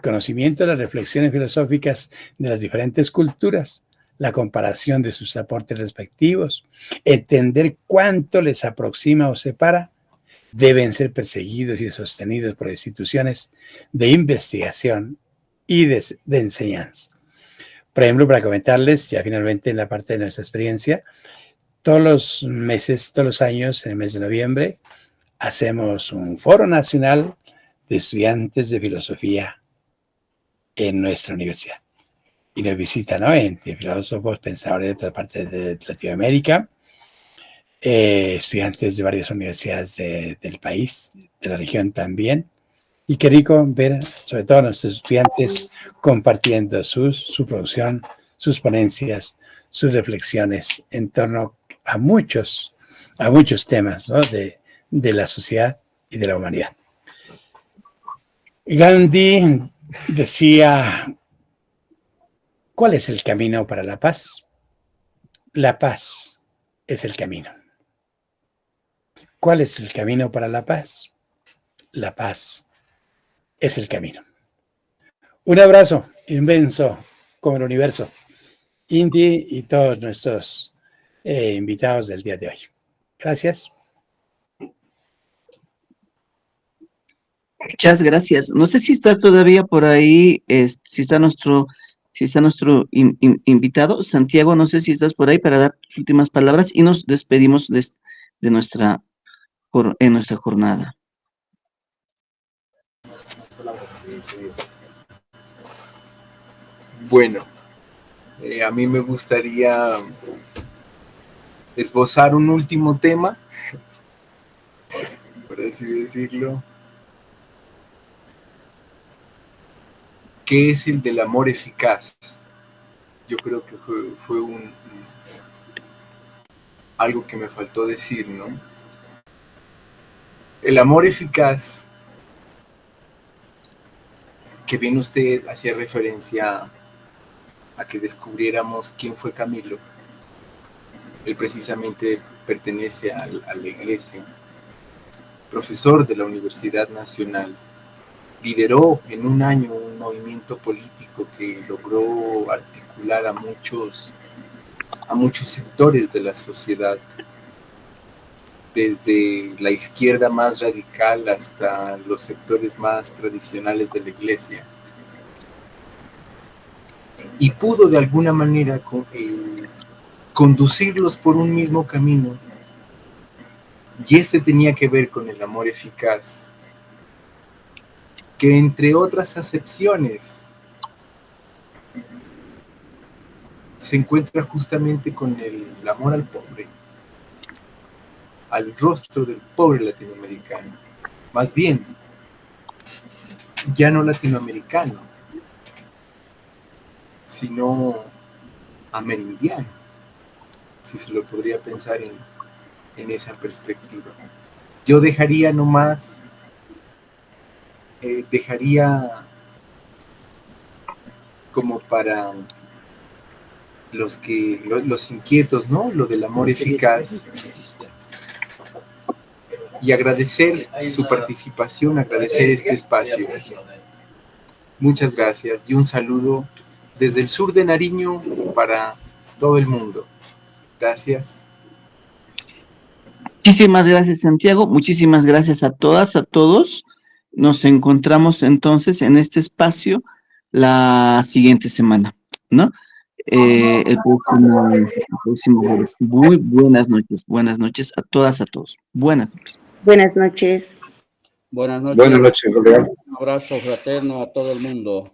conocimiento de las reflexiones filosóficas de las diferentes culturas, la comparación de sus aportes respectivos, entender cuánto les aproxima o separa, deben ser perseguidos y sostenidos por instituciones de investigación y de enseñanza. Por ejemplo, para comentarles, ya finalmente en la parte de nuestra experiencia, todos los años, en el mes de noviembre, hacemos un foro nacional de estudiantes de filosofía en nuestra universidad. Y nos visitan, ¿no?, filósofos, pensadores de otras partes de Latinoamérica, estudiantes de varias universidades del país, de la región también. Y qué rico ver, sobre todo, a nuestros estudiantes compartiendo su producción, sus ponencias, sus reflexiones en torno a muchos temas, ¿no?, de la sociedad y de la humanidad. Gandhi decía, ¿cuál es el camino para la paz? La paz es el camino. ¿Cuál es el camino para la paz? La paz es el camino. Un abrazo inmenso como el universo, Inti y todos nuestros invitados del día de hoy. Gracias. Muchas gracias. No sé si está todavía por ahí, si está nuestro invitado. Santiago, no sé si estás por ahí para dar tus últimas palabras y nos despedimos en nuestra jornada. Bueno, a mí me gustaría esbozar un último tema, por así decirlo, que es el del amor eficaz. Yo creo que fue algo que me faltó decir, ¿no? El amor eficaz, que bien usted hacía referencia a que descubriéramos quién fue Camilo. Él precisamente pertenece a la iglesia, profesor de la Universidad Nacional. Lideró en un año un movimiento político que logró articular a muchos sectores de la sociedad, desde la izquierda más radical hasta los sectores más tradicionales de la iglesia. Y pudo de alguna manera conducirlos por un mismo camino. Y este tenía que ver con el amor eficaz, que entre otras acepciones se encuentra justamente con el amor al pobre, al rostro del pobre latinoamericano. Más bien, ya no latinoamericano, sino amerindiano, si se lo podría pensar en esa perspectiva. Yo dejaría nomás, como para los inquietos, ¿no?, lo del amor eficaz, y agradecer su participación, agradecer este espacio. Muchas gracias y un saludo desde el sur de Nariño para todo el mundo. Gracias. Muchísimas gracias, Santiago. Muchísimas gracias a todas, a todos. Nos encontramos entonces en este espacio la siguiente semana, ¿no? El próximo jueves. Muy buenas noches a todas, a todos. Buenas noches. Buenas noches. Buenas noches. Buenas noches, Gabriel. Un abrazo fraterno a todo el mundo.